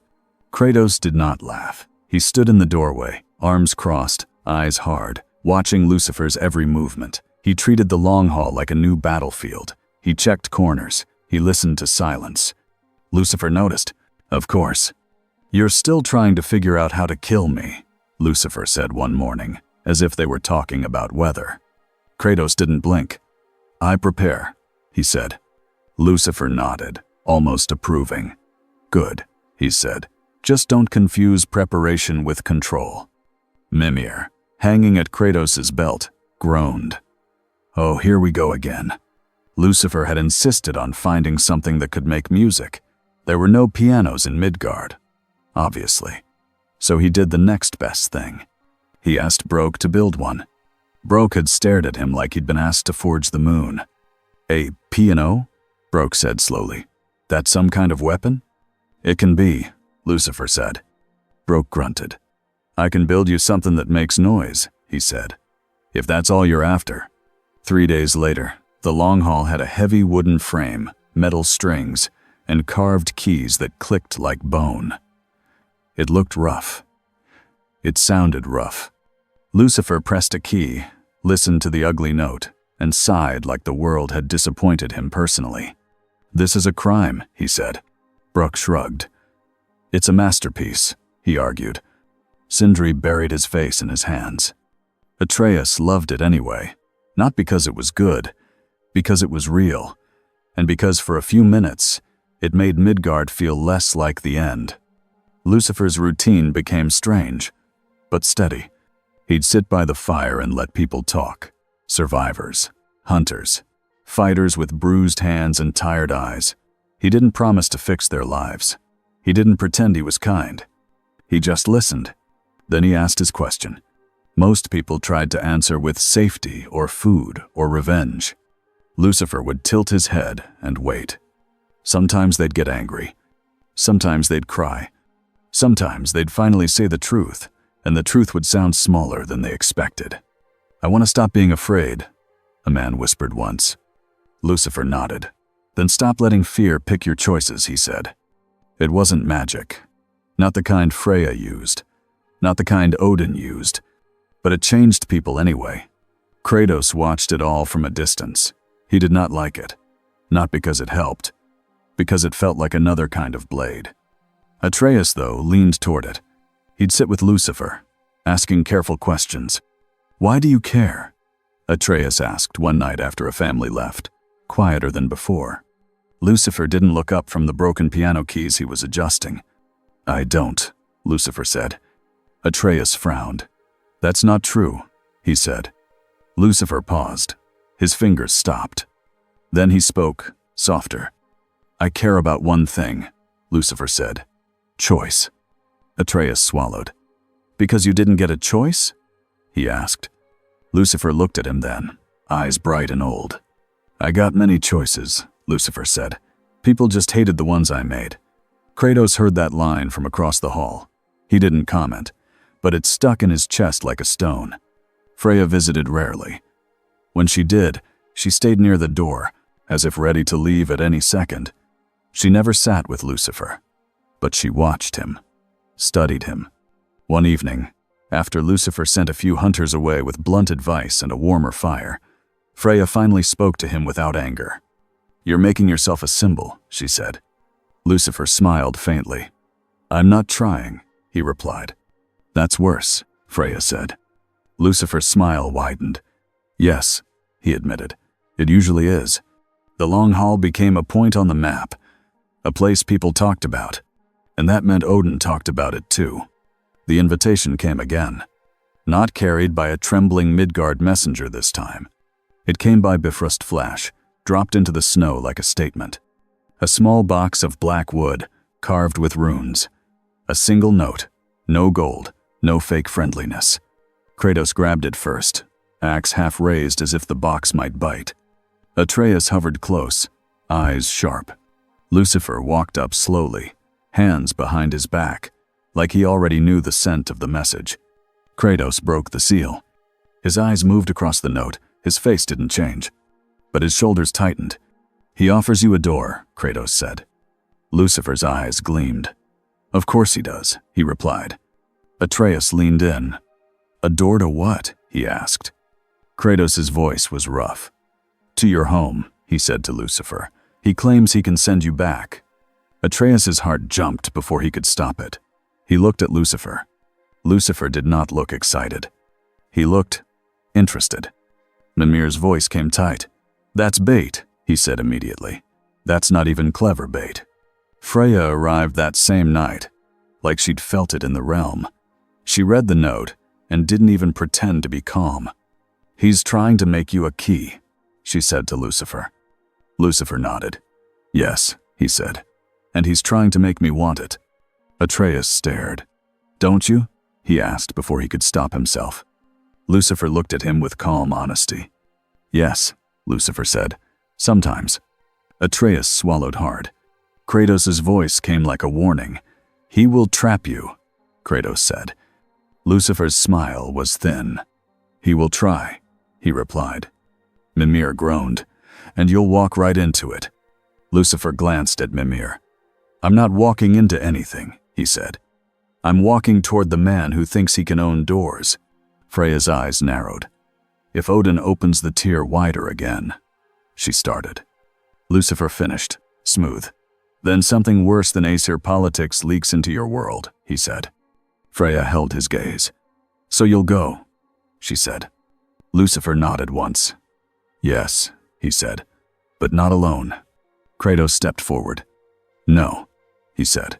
Kratos did not laugh. He stood in the doorway, arms crossed, eyes hard, watching Lucifer's every movement. He treated the long hall like a new battlefield. He checked corners. He listened to silence. Lucifer noticed. "Of course. You're still trying to figure out how to kill me," Lucifer said one morning, as if they were talking about weather. Kratos didn't blink. "I prepare," he said. Lucifer nodded, almost approving. "Good," he said. "Just don't confuse preparation with control." Mimir, hanging at Kratos' belt, groaned. "Oh, here we go again." Lucifer had insisted on finding something that could make music. There were no pianos in Midgard, obviously. So he did the next best thing. He asked Broke to build one. Broke had stared at him like he'd been asked to forge the moon. "A piano?" Broke said slowly. "That's some kind of weapon?" "It can be," Lucifer said. Broke grunted. "I can build you something that makes noise," he said. "If that's all you're after." 3 days later, the long hall had a heavy wooden frame, metal strings, and carved keys that clicked like bone. It looked rough. It sounded rough. Lucifer pressed a key, listened to the ugly note, and sighed like the world had disappointed him personally. "This is a crime," he said. Brook shrugged. "It's a masterpiece," he argued. Sindri buried his face in his hands. Atreus loved it anyway, not because it was good, because it was real, and because for a few minutes, it made Midgard feel less like the end. Lucifer's routine became strange, but steady. He'd sit by the fire and let people talk. Survivors, hunters, fighters with bruised hands and tired eyes. He didn't promise to fix their lives. He didn't pretend he was kind. He just listened. Then he asked his question. Most people tried to answer with safety or food or revenge. Lucifer would tilt his head and wait. Sometimes they'd get angry. Sometimes they'd cry. Sometimes they'd finally say the truth, and the truth would sound smaller than they expected. "I want to stop being afraid," a man whispered once. Lucifer nodded. "Then stop letting fear pick your choices," he said. It wasn't magic. Not the kind Freya used. Not the kind Odin used. But it changed people anyway. Kratos watched it all from a distance. He did not like it. Not because it helped. Because it felt like another kind of blade. Atreus, though, leaned toward it. He'd sit with Lucifer, asking careful questions. "Why do you care?" Atreus asked one night after a family left, quieter than before. Lucifer didn't look up from the broken piano keys he was adjusting. "I don't," Lucifer said. Atreus frowned. "That's not true," he said. Lucifer paused. His fingers stopped. Then he spoke, softer. "I care about one thing," Lucifer said. "Choice." Atreus swallowed. "Because you didn't get a choice?" he asked. Lucifer looked at him then, eyes bright and old. "I got many choices," Lucifer said. "People just hated the ones I made." Kratos heard that line from across the hall. He didn't comment, but it stuck in his chest like a stone. Freya visited rarely. When she did, she stayed near the door, as if ready to leave at any second. She never sat with Lucifer, but she watched him, studied him. One evening, after Lucifer sent a few hunters away with blunt advice and a warmer fire, Freya finally spoke to him without anger. "You're making yourself a symbol," she said. Lucifer smiled faintly. "I'm not trying," he replied. "That's worse," Freya said. Lucifer's smile widened. "Yes," he admitted. "It usually is." The long hall became a point on the map, a place people talked about, and that meant Odin talked about it too. The invitation came again, not carried by a trembling Midgard messenger this time. It came by Bifrost Flash, dropped into the snow like a statement. A small box of black wood, carved with runes. A single note, no gold, no fake friendliness. Kratos grabbed it first, axe half raised as if the box might bite. Atreus hovered close, eyes sharp. Lucifer walked up slowly, hands behind his back, like he already knew the scent of the message. Kratos broke the seal. His eyes moved across the note, his face didn't change, but his shoulders tightened. He offers you a door, Kratos said. Lucifer's eyes gleamed. Of course he does, he replied. Atreus leaned in. A door to what? He asked. Kratos' voice was rough. To your home, he said to Lucifer. He claims he can send you back. Atreus' heart jumped before he could stop it. He looked at Lucifer. Lucifer did not look excited. He looked interested. Mimir's voice came tight. That's bait, he said immediately. That's not even clever bait. Freya arrived that same night, like she'd felt it in the realm. She read the note and didn't even pretend to be calm. He's trying to make you a key, she said to Lucifer. Lucifer nodded. Yes, he said. And he's trying to make me want it. Atreus stared. Don't you? He asked before he could stop himself. Lucifer looked at him with calm honesty. Yes, Lucifer said. Sometimes. Atreus swallowed hard. Kratos' voice came like a warning. He will trap you, Kratos said. Lucifer's smile was thin. He will try, he replied. Mimir groaned. And you'll walk right into it. Lucifer glanced at Mimir. I'm not walking into anything, he said. I'm walking toward the man who thinks he can own doors. Freya's eyes narrowed. If Odin opens the tier wider again, she started. Lucifer finished, smooth. Then something worse than Aesir politics leaks into your world, he said. Freya held his gaze. So you'll go, she said. Lucifer nodded once. Yes, he said, but not alone. Kratos stepped forward. No, he said.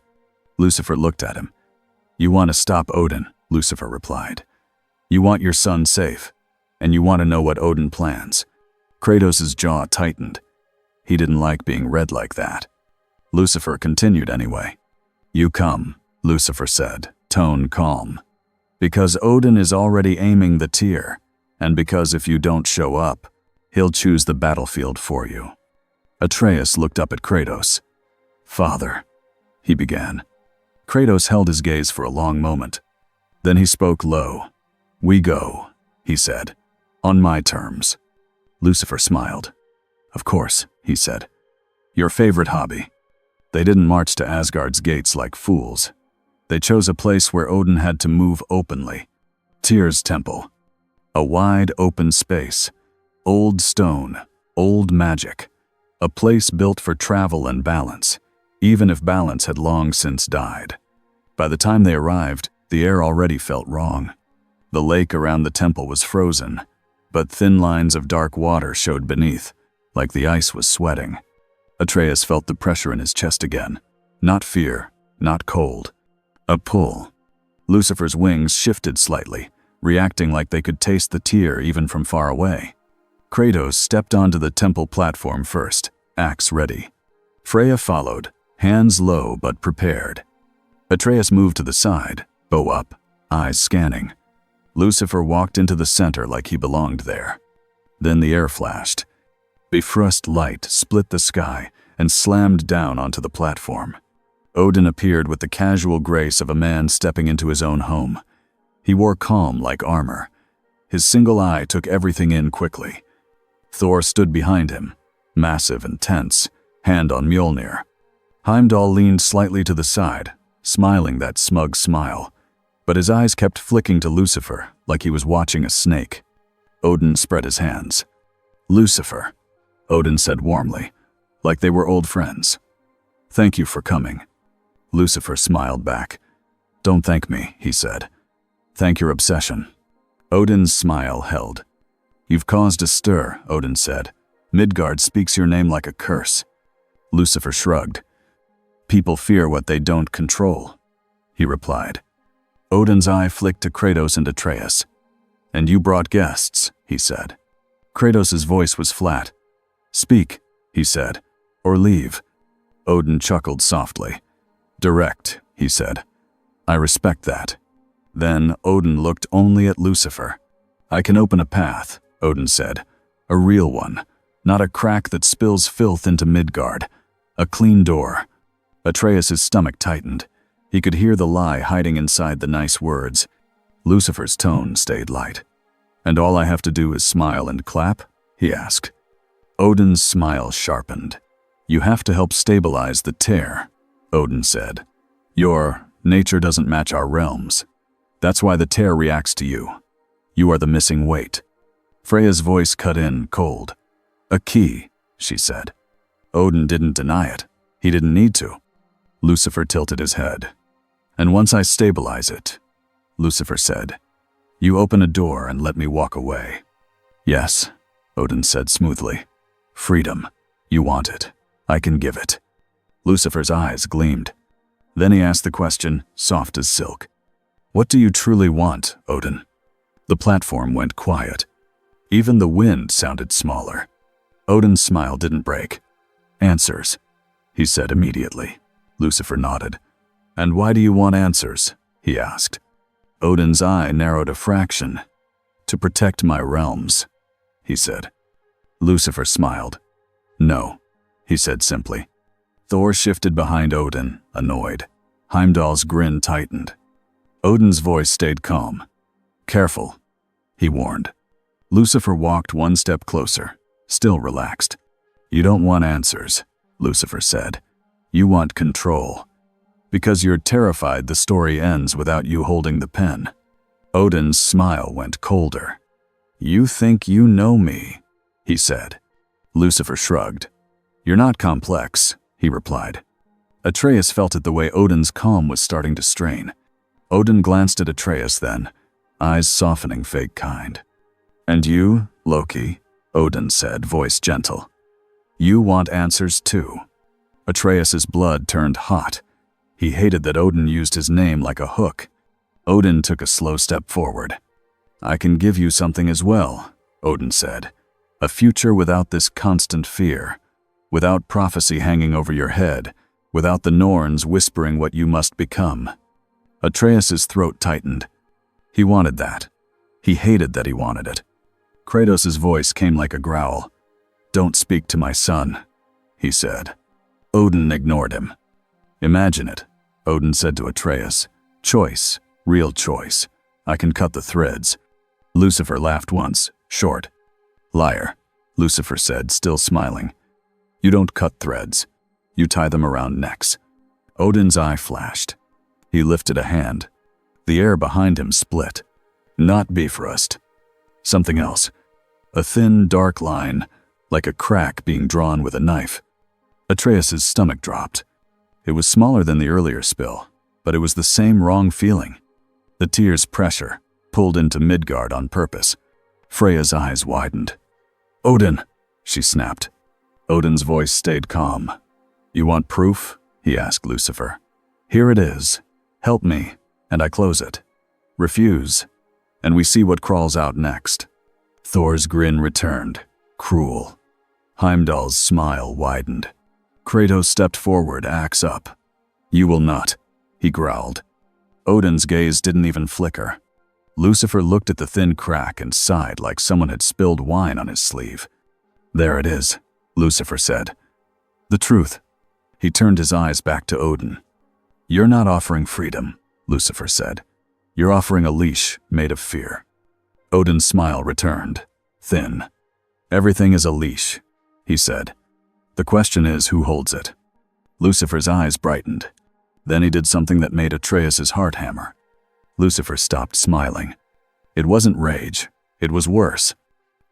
Lucifer looked at him. You want to stop Odin, Lucifer replied. You want your son safe, and you want to know what Odin plans. Kratos' jaw tightened. He didn't like being read like that. Lucifer continued anyway. You come, Lucifer said, tone calm. Because Odin is already aiming the tier, and because if you don't show up, he'll choose the battlefield for you. Atreus looked up at Kratos. Father, he began. Kratos held his gaze for a long moment. Then he spoke low. We go, he said, on my terms. Lucifer smiled. Of course, he said. Your favorite hobby. They didn't march to Asgard's gates like fools. They chose a place where Odin had to move openly. Tyr's temple. A wide open space. Old stone. Old magic. A place built for travel and balance, even if balance had long since died. By the time they arrived, the air already felt wrong. The lake around the temple was frozen, but thin lines of dark water showed beneath, like the ice was sweating. Atreus felt the pressure in his chest again. Not fear, not cold. A pull. Lucifer's wings shifted slightly, reacting like they could taste the tier even from far away. Kratos stepped onto the temple platform first, axe ready. Freya followed, hands low but prepared. Atreus moved to the side, bow up, eyes scanning. Lucifer walked into the center like he belonged there. Then the air flashed. Bifrost light split the sky and slammed down onto the platform. Odin appeared with the casual grace of a man stepping into his own home. He wore calm like armor. His single eye took everything in quickly. Thor stood behind him, massive and tense, hand on Mjolnir. Heimdall leaned slightly to the side, smiling that smug smile, but his eyes kept flicking to Lucifer like he was watching a snake. Odin spread his hands. Lucifer, Odin said warmly, like they were old friends. Thank you for coming. Lucifer smiled back. Don't thank me, he said. Thank your obsession. Odin's smile held. You've caused a stir, Odin said. Midgard speaks your name like a curse. Lucifer shrugged. People fear what they don't control, he replied. Odin's eye flicked to Kratos and Atreus. And you brought guests, he said. Kratos' voice was flat. Speak, he said, or leave. Odin chuckled softly. Direct, he said. I respect that. Then Odin looked only at Lucifer. I can open a path, Odin said. A real one, not a crack that spills filth into Midgard. A clean door. Atreus' stomach tightened. He could hear the lie hiding inside the nice words. Lucifer's tone stayed light. And all I have to do is smile and clap? He asked. Odin's smile sharpened. You have to help stabilize the tear, Odin said. Your nature doesn't match our realms. That's why the tear reacts to you. You are the missing weight. Freya's voice cut in cold. A key, she said. Odin didn't deny it. He didn't need to. Lucifer tilted his head. And once I stabilize it, Lucifer said, you open a door and let me walk away. Yes, Odin said smoothly. Freedom. You want it. I can give it. Lucifer's eyes gleamed. Then he asked the question, soft as silk. What do you truly want, Odin? The platform went quiet. Even the wind sounded smaller. Odin's smile didn't break. Answers, he said immediately. Lucifer nodded. And why do you want answers? He asked. Odin's eye narrowed a fraction. To protect my realms, he said. Lucifer smiled. No, he said simply. Thor shifted behind Odin, annoyed. Heimdall's grin tightened. Odin's voice stayed calm. Careful, he warned. Lucifer walked one step closer, still relaxed. You don't want answers, Lucifer said. You want control. Because you're terrified the story ends without you holding the pen. Odin's smile went colder. You think you know me, he said. Lucifer shrugged. You're not complex, he replied. Atreus felt it the way Odin's calm was starting to strain. Odin glanced at Atreus then, eyes softening fake kind. And you, Loki, Odin said, voice gentle. You want answers too. Atreus's blood turned hot. He hated that Odin used his name like a hook. Odin took a slow step forward. I can give you something as well, Odin said. A future without this constant fear, without prophecy hanging over your head, without the Norns whispering what you must become. Atreus's throat tightened. He wanted that. He hated that he wanted it. Kratos' voice came like a growl. Don't speak to my son, he said. Odin ignored him. Imagine it, Odin said to Atreus. Choice, real choice. I can cut the threads. Lucifer laughed once, short. Liar, Lucifer said, still smiling. You don't cut threads. You tie them around necks. Odin's eye flashed. He lifted a hand. The air behind him split. Not Bifrost. Something else. A thin, dark line, like a crack being drawn with a knife. Atreus's stomach dropped. It was smaller than the earlier spill, but it was the same wrong feeling. The tear's pressure, pulled into Midgard on purpose. Freya's eyes widened. Odin, she snapped. Odin's voice stayed calm. You want proof? He asked Lucifer. Here it is. Help me, and I close it. Refuse, and we see what crawls out next. Thor's grin returned, cruel. Heimdall's smile widened. Kratos stepped forward, axe up. You will not, he growled. Odin's gaze didn't even flicker. Lucifer looked at the thin crack and sighed like someone had spilled wine on his sleeve. There it is, Lucifer said. The truth. He turned his eyes back to Odin. You're not offering freedom, Lucifer said. You're offering a leash made of fear. Odin's smile returned, thin. Everything is a leash, he said. The question is who holds it. Lucifer's eyes brightened. Then he did something that made Atreus's heart hammer. Lucifer stopped smiling. It wasn't rage. It was worse.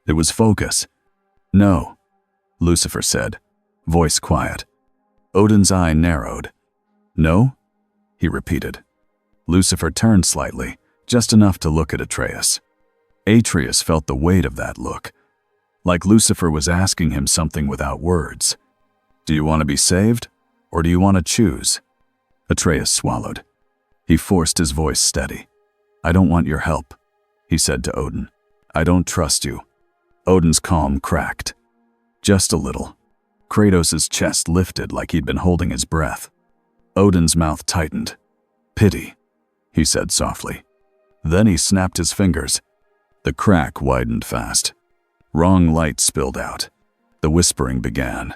It was focus. No, Lucifer said, voice quiet. Odin's eye narrowed. No? He repeated. Lucifer turned slightly, just enough to look at Atreus. Atreus felt the weight of that look, like Lucifer was asking him something without words. Do you want to be saved, or do you want to choose? Atreus swallowed. He forced his voice steady. I don't want your help, he said to Odin. I don't trust you. Odin's calm cracked. Just a little. Kratos' chest lifted like he'd been holding his breath. Odin's mouth tightened. Pity, he said softly. Then he snapped his fingers. The crack widened fast. Wrong light spilled out. The whispering began.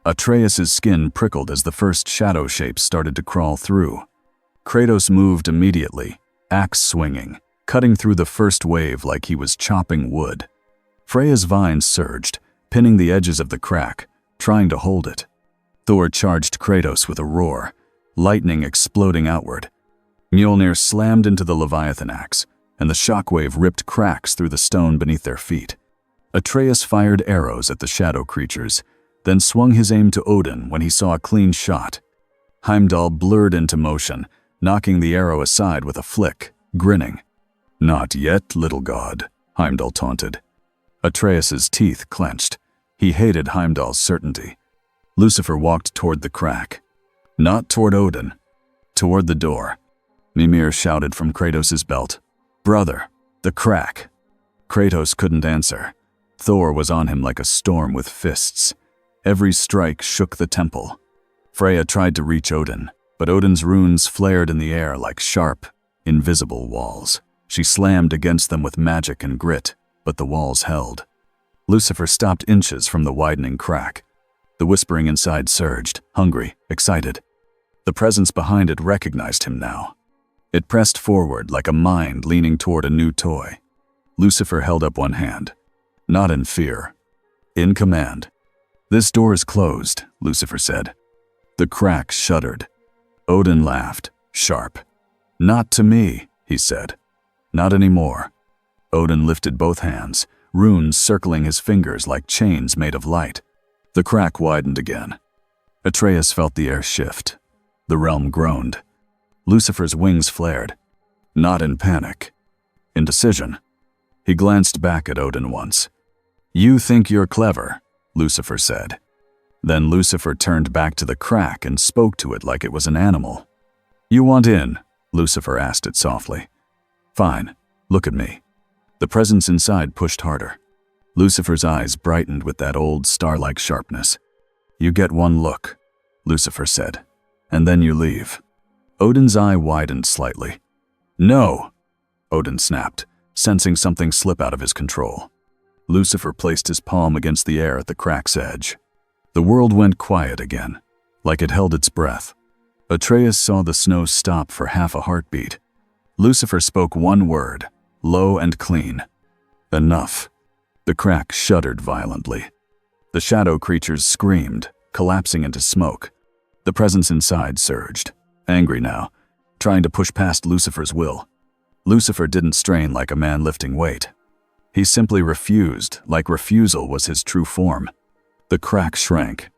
Atreus' skin prickled as the first shadow shapes started to crawl through. Kratos moved immediately, axe swinging, cutting through the first wave like he was chopping wood. Freya's vines surged, pinning the edges of the crack, trying to hold it. Thor charged Kratos with a roar, lightning exploding outward. Mjolnir slammed into the Leviathan axe, and the shockwave ripped cracks through the stone beneath their feet. Atreus fired arrows at the shadow creatures, then swung his aim to Odin when he saw a clean shot. Heimdall blurred into motion, knocking the arrow aside with a flick, grinning. "Not yet, little god," Heimdall taunted. Atreus's teeth clenched. He hated Heimdall's certainty. Lucifer walked toward the crack. Not toward Odin. Toward the door. Mimir shouted from Kratos' belt. "Brother, the crack." Kratos couldn't answer. Thor was on him like a storm with fists. Every strike shook the temple. Freya tried to reach Odin, but Odin's runes flared in the air like sharp, invisible walls. She slammed against them with magic and grit, but the walls held. Lucifer stopped inches from the widening crack. The whispering inside surged, hungry, excited. The presence behind it recognized him now. It pressed forward like a mind leaning toward a new toy. Lucifer held up one hand. Not in fear. In command. "This door is closed," Lucifer said. The crack shuddered. Odin laughed, sharp. "Not to me," he said. "Not anymore." Odin lifted both hands, runes circling his fingers like chains made of light. The crack widened again. Atreus felt the air shift. The realm groaned. Lucifer's wings flared. Not in panic. In decision. He glanced back at Odin once. "You think you're clever," Lucifer said. Then Lucifer turned back to the crack and spoke to it like it was an animal. "You want in?" Lucifer asked it softly. "Fine. Look at me." The presence inside pushed harder. Lucifer's eyes brightened with that old star-like sharpness. "You get one look," Lucifer said, "and then you leave." Odin's eye widened slightly. "No!" Odin snapped, sensing something slip out of his control. Lucifer placed his palm against the air at the crack's edge. The world went quiet again, like it held its breath. Atreus saw the snow stop for half a heartbeat. Lucifer spoke one word, low and clean. "Enough." The crack shuddered violently. The shadow creatures screamed, collapsing into smoke. The presence inside surged, angry now, trying to push past Lucifer's will. Lucifer didn't strain like a man lifting weight. He simply refused, like refusal was his true form. The crack shrank.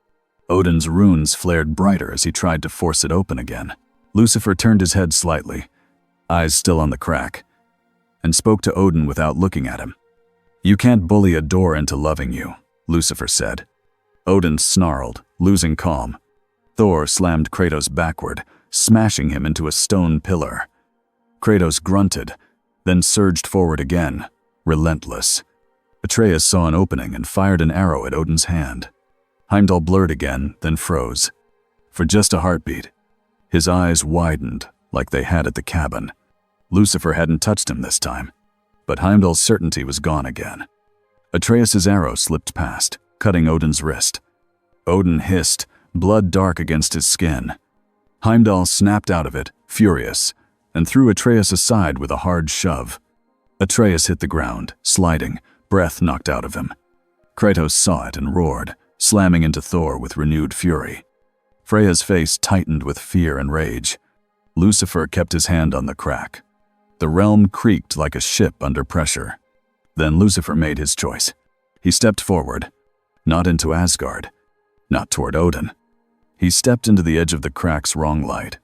Odin's runes flared brighter as he tried to force it open again. Lucifer turned his head slightly, eyes still on the crack, and spoke to Odin without looking at him. "You can't bully a door into loving you," Lucifer said. Odin snarled, losing calm. Thor slammed Kratos backward, smashing him into a stone pillar. Kratos grunted, then surged forward again, relentless. Atreus saw an opening and fired an arrow at Odin's hand. Heimdall blurred again, then froze. For just a heartbeat. His eyes widened, like they had at the cabin. Lucifer hadn't touched him this time, but Heimdall's certainty was gone again. Atreus's arrow slipped past, cutting Odin's wrist. Odin hissed, blood dark against his skin. Heimdall snapped out of it, furious, and threw Atreus aside with a hard shove. Atreus hit the ground, sliding, breath knocked out of him. Kratos saw it and roared, slamming into Thor with renewed fury. Freya's face tightened with fear and rage. Lucifer kept his hand on the crack. The realm creaked like a ship under pressure. Then Lucifer made his choice. He stepped forward, not into Asgard, not toward Odin. He stepped into the edge of the crack's wrong light.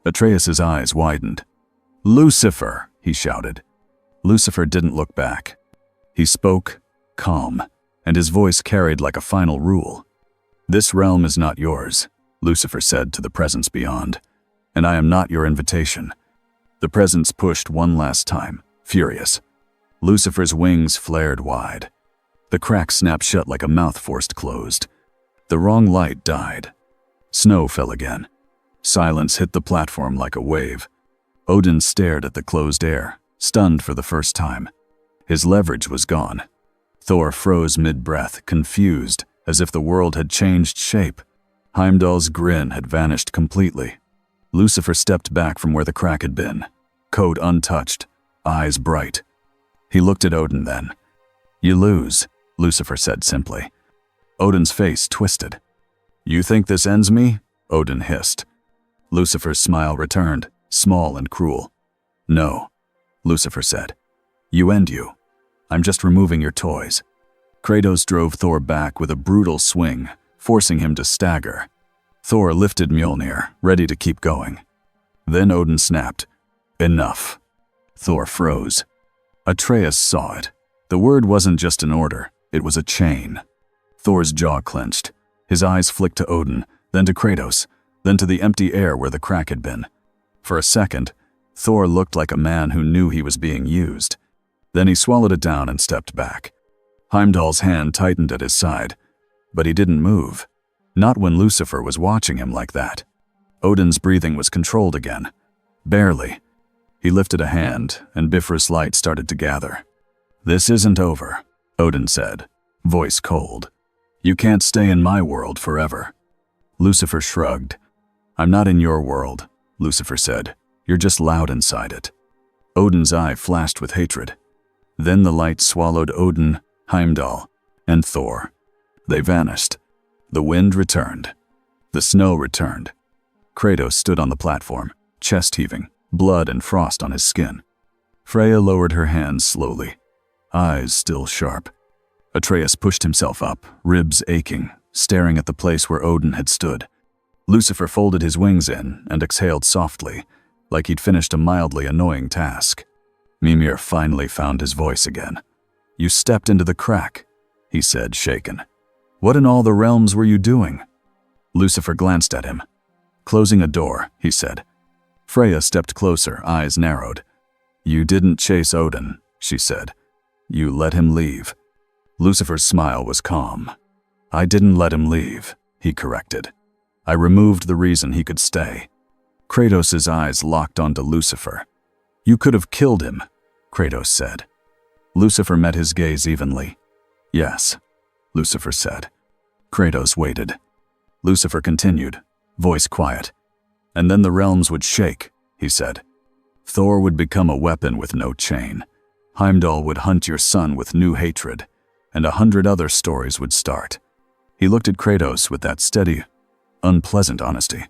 Atreus's eyes widened. "Lucifer!" he shouted. Lucifer didn't look back. He spoke, calm, and his voice carried like a final rule. "This realm is not yours," Lucifer said to the presence beyond, "and I am not your invitation." The presence pushed one last time, furious. Lucifer's wings flared wide. The crack snapped shut like a mouth forced closed. The wrong light died. Snow fell again. Silence hit the platform like a wave. Odin stared at the closed air, stunned for the first time. His leverage was gone. Thor froze mid-breath, confused, as if the world had changed shape. Heimdall's grin had vanished completely. Lucifer stepped back from where the crack had been, coat untouched, eyes bright. He looked at Odin then. "You lose," Lucifer said simply. Odin's face twisted. You think this ends me? Odin hissed. Lucifer's smile returned, small and cruel. No, Lucifer said. You end you. I'm just removing your toys. Kratos drove Thor back with a brutal swing, forcing him to stagger. Thor lifted Mjolnir, ready to keep going. Then Odin snapped. Enough. Thor froze. Atreus saw it. The word wasn't just an order, it was a chain. Thor's jaw clenched. His eyes flicked to Odin, then to Kratos, then to the empty air where the crack had been. For a second, Thor looked like a man who knew he was being used. Then he swallowed it down and stepped back. Heimdall's hand tightened at his side, but he didn't move. Not when Lucifer was watching him like that. Odin's breathing was controlled again. Barely. He lifted a hand, and Bifrost light started to gather. This isn't over, Odin said, voice cold. You can't stay in my world forever. Lucifer shrugged. I'm not in your world, Lucifer said. You're just loud inside it. Odin's eye flashed with hatred. Then the light swallowed Odin, Heimdall, and Thor. They vanished. The wind returned. The snow returned. Kratos stood on the platform, chest heaving, blood and frost on his skin. Freya lowered her hands slowly, eyes still sharp. Atreus pushed himself up, ribs aching, staring at the place where Odin had stood. Lucifer folded his wings in and exhaled softly, like he'd finished a mildly annoying task. Mimir finally found his voice again. You stepped into the crack, he said, shaken. What in all the realms were you doing? Lucifer glanced at him. Closing a door, he said. Freya stepped closer, eyes narrowed. You didn't chase Odin, she said. You let him leave. Lucifer's smile was calm. I didn't let him leave, he corrected. I removed the reason he could stay. Kratos' eyes locked onto Lucifer. You could have killed him, Kratos said. Lucifer met his gaze evenly. Yes, Lucifer said. Kratos waited. Lucifer continued, voice quiet. And then the realms would shake, he said. Thor would become a weapon with no chain. Heimdall would hunt your son with new hatred, and 100 other stories would start. He looked at Kratos with that steady, unpleasant honesty.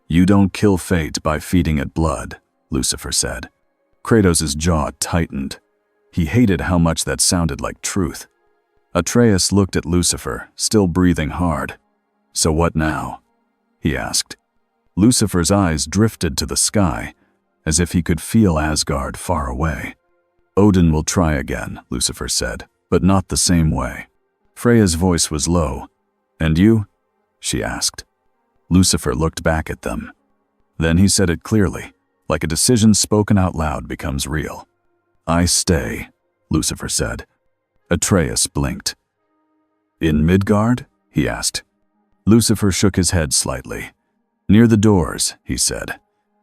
You don't kill fate by feeding it blood, Lucifer said. Kratos' jaw tightened. He hated how much that sounded like truth. Atreus looked at Lucifer, still breathing hard. So what now? He asked. Lucifer's eyes drifted to the sky, as if he could feel Asgard far away. Odin will try again, Lucifer said, but not the same way. Freya's voice was low. And you? She asked. Lucifer looked back at them. Then he said it clearly, like a decision spoken out loud becomes real. I stay, Lucifer said. Atreus blinked. In Midgard? He asked. Lucifer shook his head slightly. Near the doors, he said.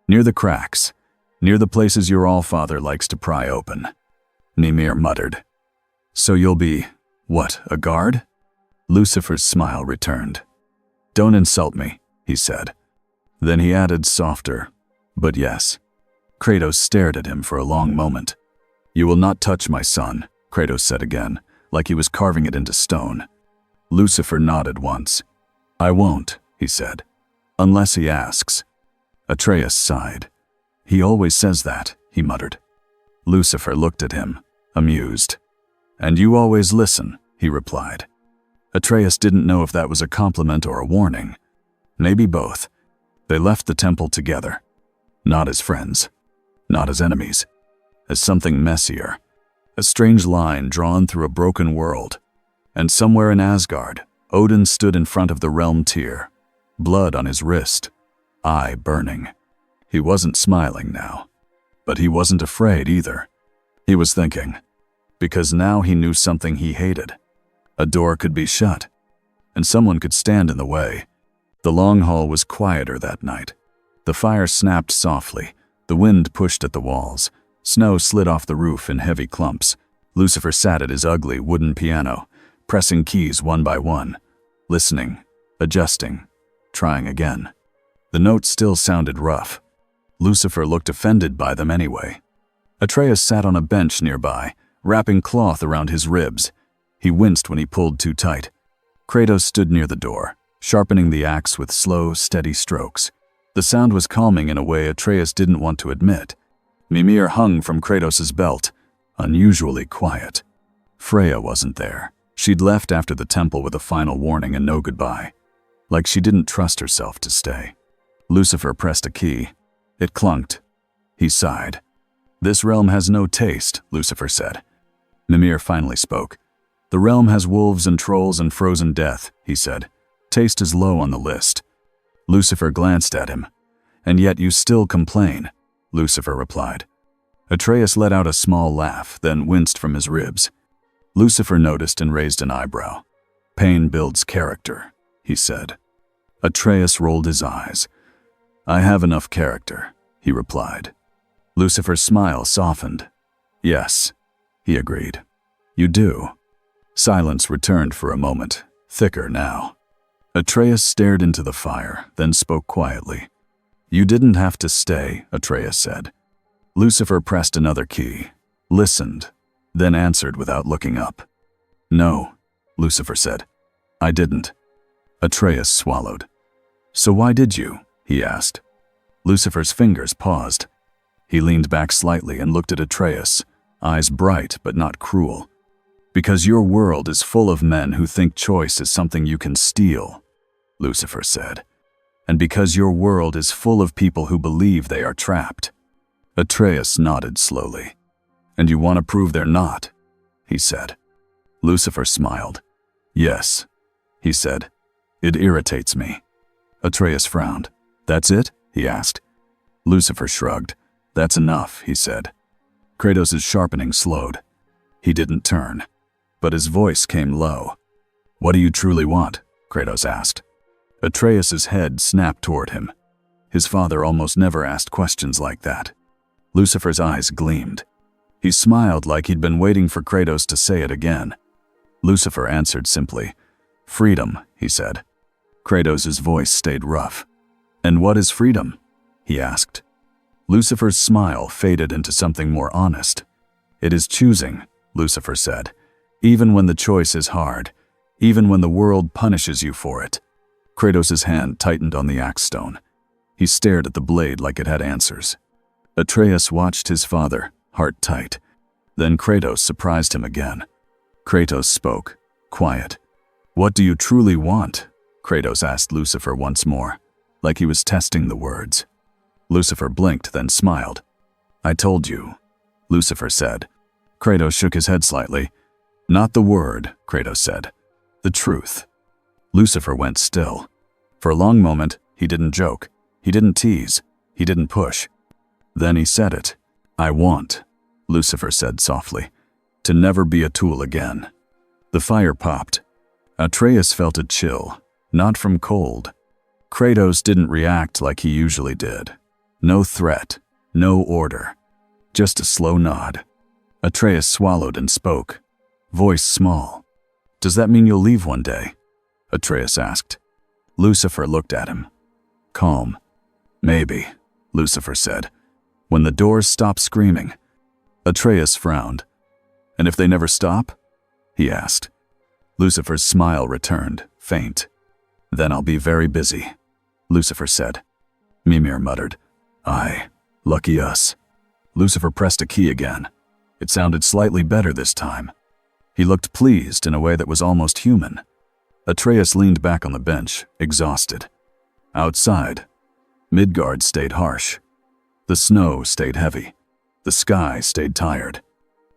Near the cracks. Near the places your Allfather likes to pry open. Mimir muttered. So you'll be, what, a guard? Lucifer's smile returned. Don't insult me, he said. Then he added softer, but yes. Kratos stared at him for a long moment. You will not touch my son, Kratos said again, like he was carving it into stone. Lucifer nodded once. I won't, he said. Unless he asks. Atreus sighed. He always says that, he muttered. Lucifer looked at him, amused. And you always listen, he replied. Atreus didn't know if that was a compliment or a warning. Maybe both. They left the temple together. Not as friends. Not as enemies. As something messier. A strange line drawn through a broken world. And somewhere in Asgard, Odin stood in front of the realm tier. Blood on his wrist. Eye burning. He wasn't smiling now. But he wasn't afraid either. He was thinking. Because now he knew something he hated. A door could be shut. And someone could stand in the way. The long hall was quieter that night. The fire snapped softly. The wind pushed at the walls. Snow slid off the roof in heavy clumps. Lucifer sat at his ugly wooden piano, pressing keys one by one, listening, adjusting, trying again. The notes still sounded rough. Lucifer looked offended by them anyway. Atreus sat on a bench nearby, wrapping cloth around his ribs. He winced when he pulled too tight. Kratos stood near the door, sharpening the axe with slow, steady strokes. The sound was calming in a way Atreus didn't want to admit. Mimir hung from Kratos' belt, unusually quiet. Freya wasn't there. She'd left after the temple with a final warning and no goodbye. Like she didn't trust herself to stay. Lucifer pressed a key. It clunked. He sighed. "This realm has no taste," Lucifer said. Mimir finally spoke. "The realm has wolves and trolls and frozen death," he said. "Taste is low on the list." Lucifer glanced at him. "And yet you still complain," Lucifer replied. Atreus let out a small laugh, then winced from his ribs. Lucifer noticed and raised an eyebrow. "Pain builds character," he said. Atreus rolled his eyes. "I have enough character," he replied. Lucifer's smile softened. "Yes," he agreed. "You do." Silence returned for a moment, thicker now. Atreus stared into the fire, then spoke quietly. "You didn't have to stay," Atreus said. Lucifer pressed another key, listened, then answered without looking up. "No," Lucifer said. "I didn't." Atreus swallowed. "So why did you?" he asked. Lucifer's fingers paused. He leaned back slightly and looked at Atreus, eyes bright but not cruel. "Because your world is full of men who think choice is something you can steal," Lucifer said. "And because your world is full of people who believe they are trapped." Atreus nodded slowly. "And you want to prove they're not?" he said. Lucifer smiled. "Yes," he said. "It irritates me." Atreus frowned. "That's it?" he asked. Lucifer shrugged. "That's enough," he said. Kratos' sharpening slowed. He didn't turn, but his voice came low. "What do you truly want?" Kratos asked. Atreus' head snapped toward him. His father almost never asked questions like that. Lucifer's eyes gleamed. He smiled like he'd been waiting for Kratos to say it again. Lucifer answered simply. "Freedom," he said. Kratos' voice stayed rough. "And what is freedom?" he asked. Lucifer's smile faded into something more honest. "It is choosing," Lucifer said, "even when the choice is hard, even when the world punishes you for it." Kratos' hand tightened on the axe stone. He stared at the blade like it had answers. Atreus watched his father, heart tight. Then Kratos surprised him again. Kratos spoke, quiet. "What do you truly want?" Kratos asked Lucifer once more, like he was testing the words. Lucifer blinked, then smiled. "I told you," Lucifer said. Kratos shook his head slightly. "Not the word," Kratos said. "The truth." Lucifer went still. For a long moment, he didn't joke. He didn't tease. He didn't push. Then he said it. "I want," Lucifer said softly, "to never be a tool again." The fire popped. Atreus felt a chill, not from cold. Kratos didn't react like he usually did. No threat, no order, just a slow nod. Atreus swallowed and spoke, voice small. "Does that mean you'll leave one day?" Atreus asked. Lucifer looked at him. Calm. "Maybe," Lucifer said. "When the doors stop screaming." Atreus frowned. "And if they never stop?" he asked. Lucifer's smile returned, faint. "Then I'll be very busy," Lucifer said. Mimir muttered, "Aye, lucky us." Lucifer pressed a key again. It sounded slightly better this time. He looked pleased in a way that was almost human. Atreus leaned back on the bench, exhausted. Outside, Midgard stayed harsh. The snow stayed heavy. The sky stayed tired.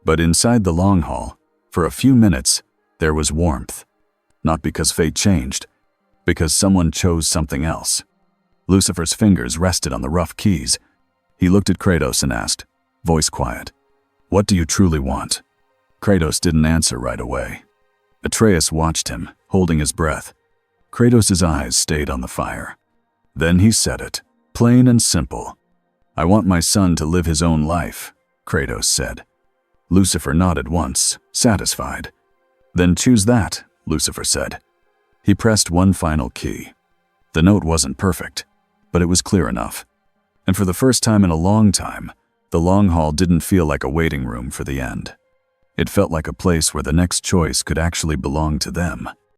But inside the long hall, for a few minutes, there was warmth. Not because fate changed, because someone chose something else. Lucifer's fingers rested on the rough keys. He looked at Kratos and asked, voice quiet, "What do you truly want?" Kratos didn't answer right away. Atreus watched him, holding his breath. Kratos' eyes stayed on the fire. Then he said it, plain and simple. "I want my son to live his own life," Kratos said. Lucifer nodded once, satisfied. "Then choose that," Lucifer said. He pressed one final key. The note wasn't perfect, but it was clear enough. And for the first time in a long time, the long hall didn't feel like a waiting room for the end. It felt like a place where the next choice could actually belong to them.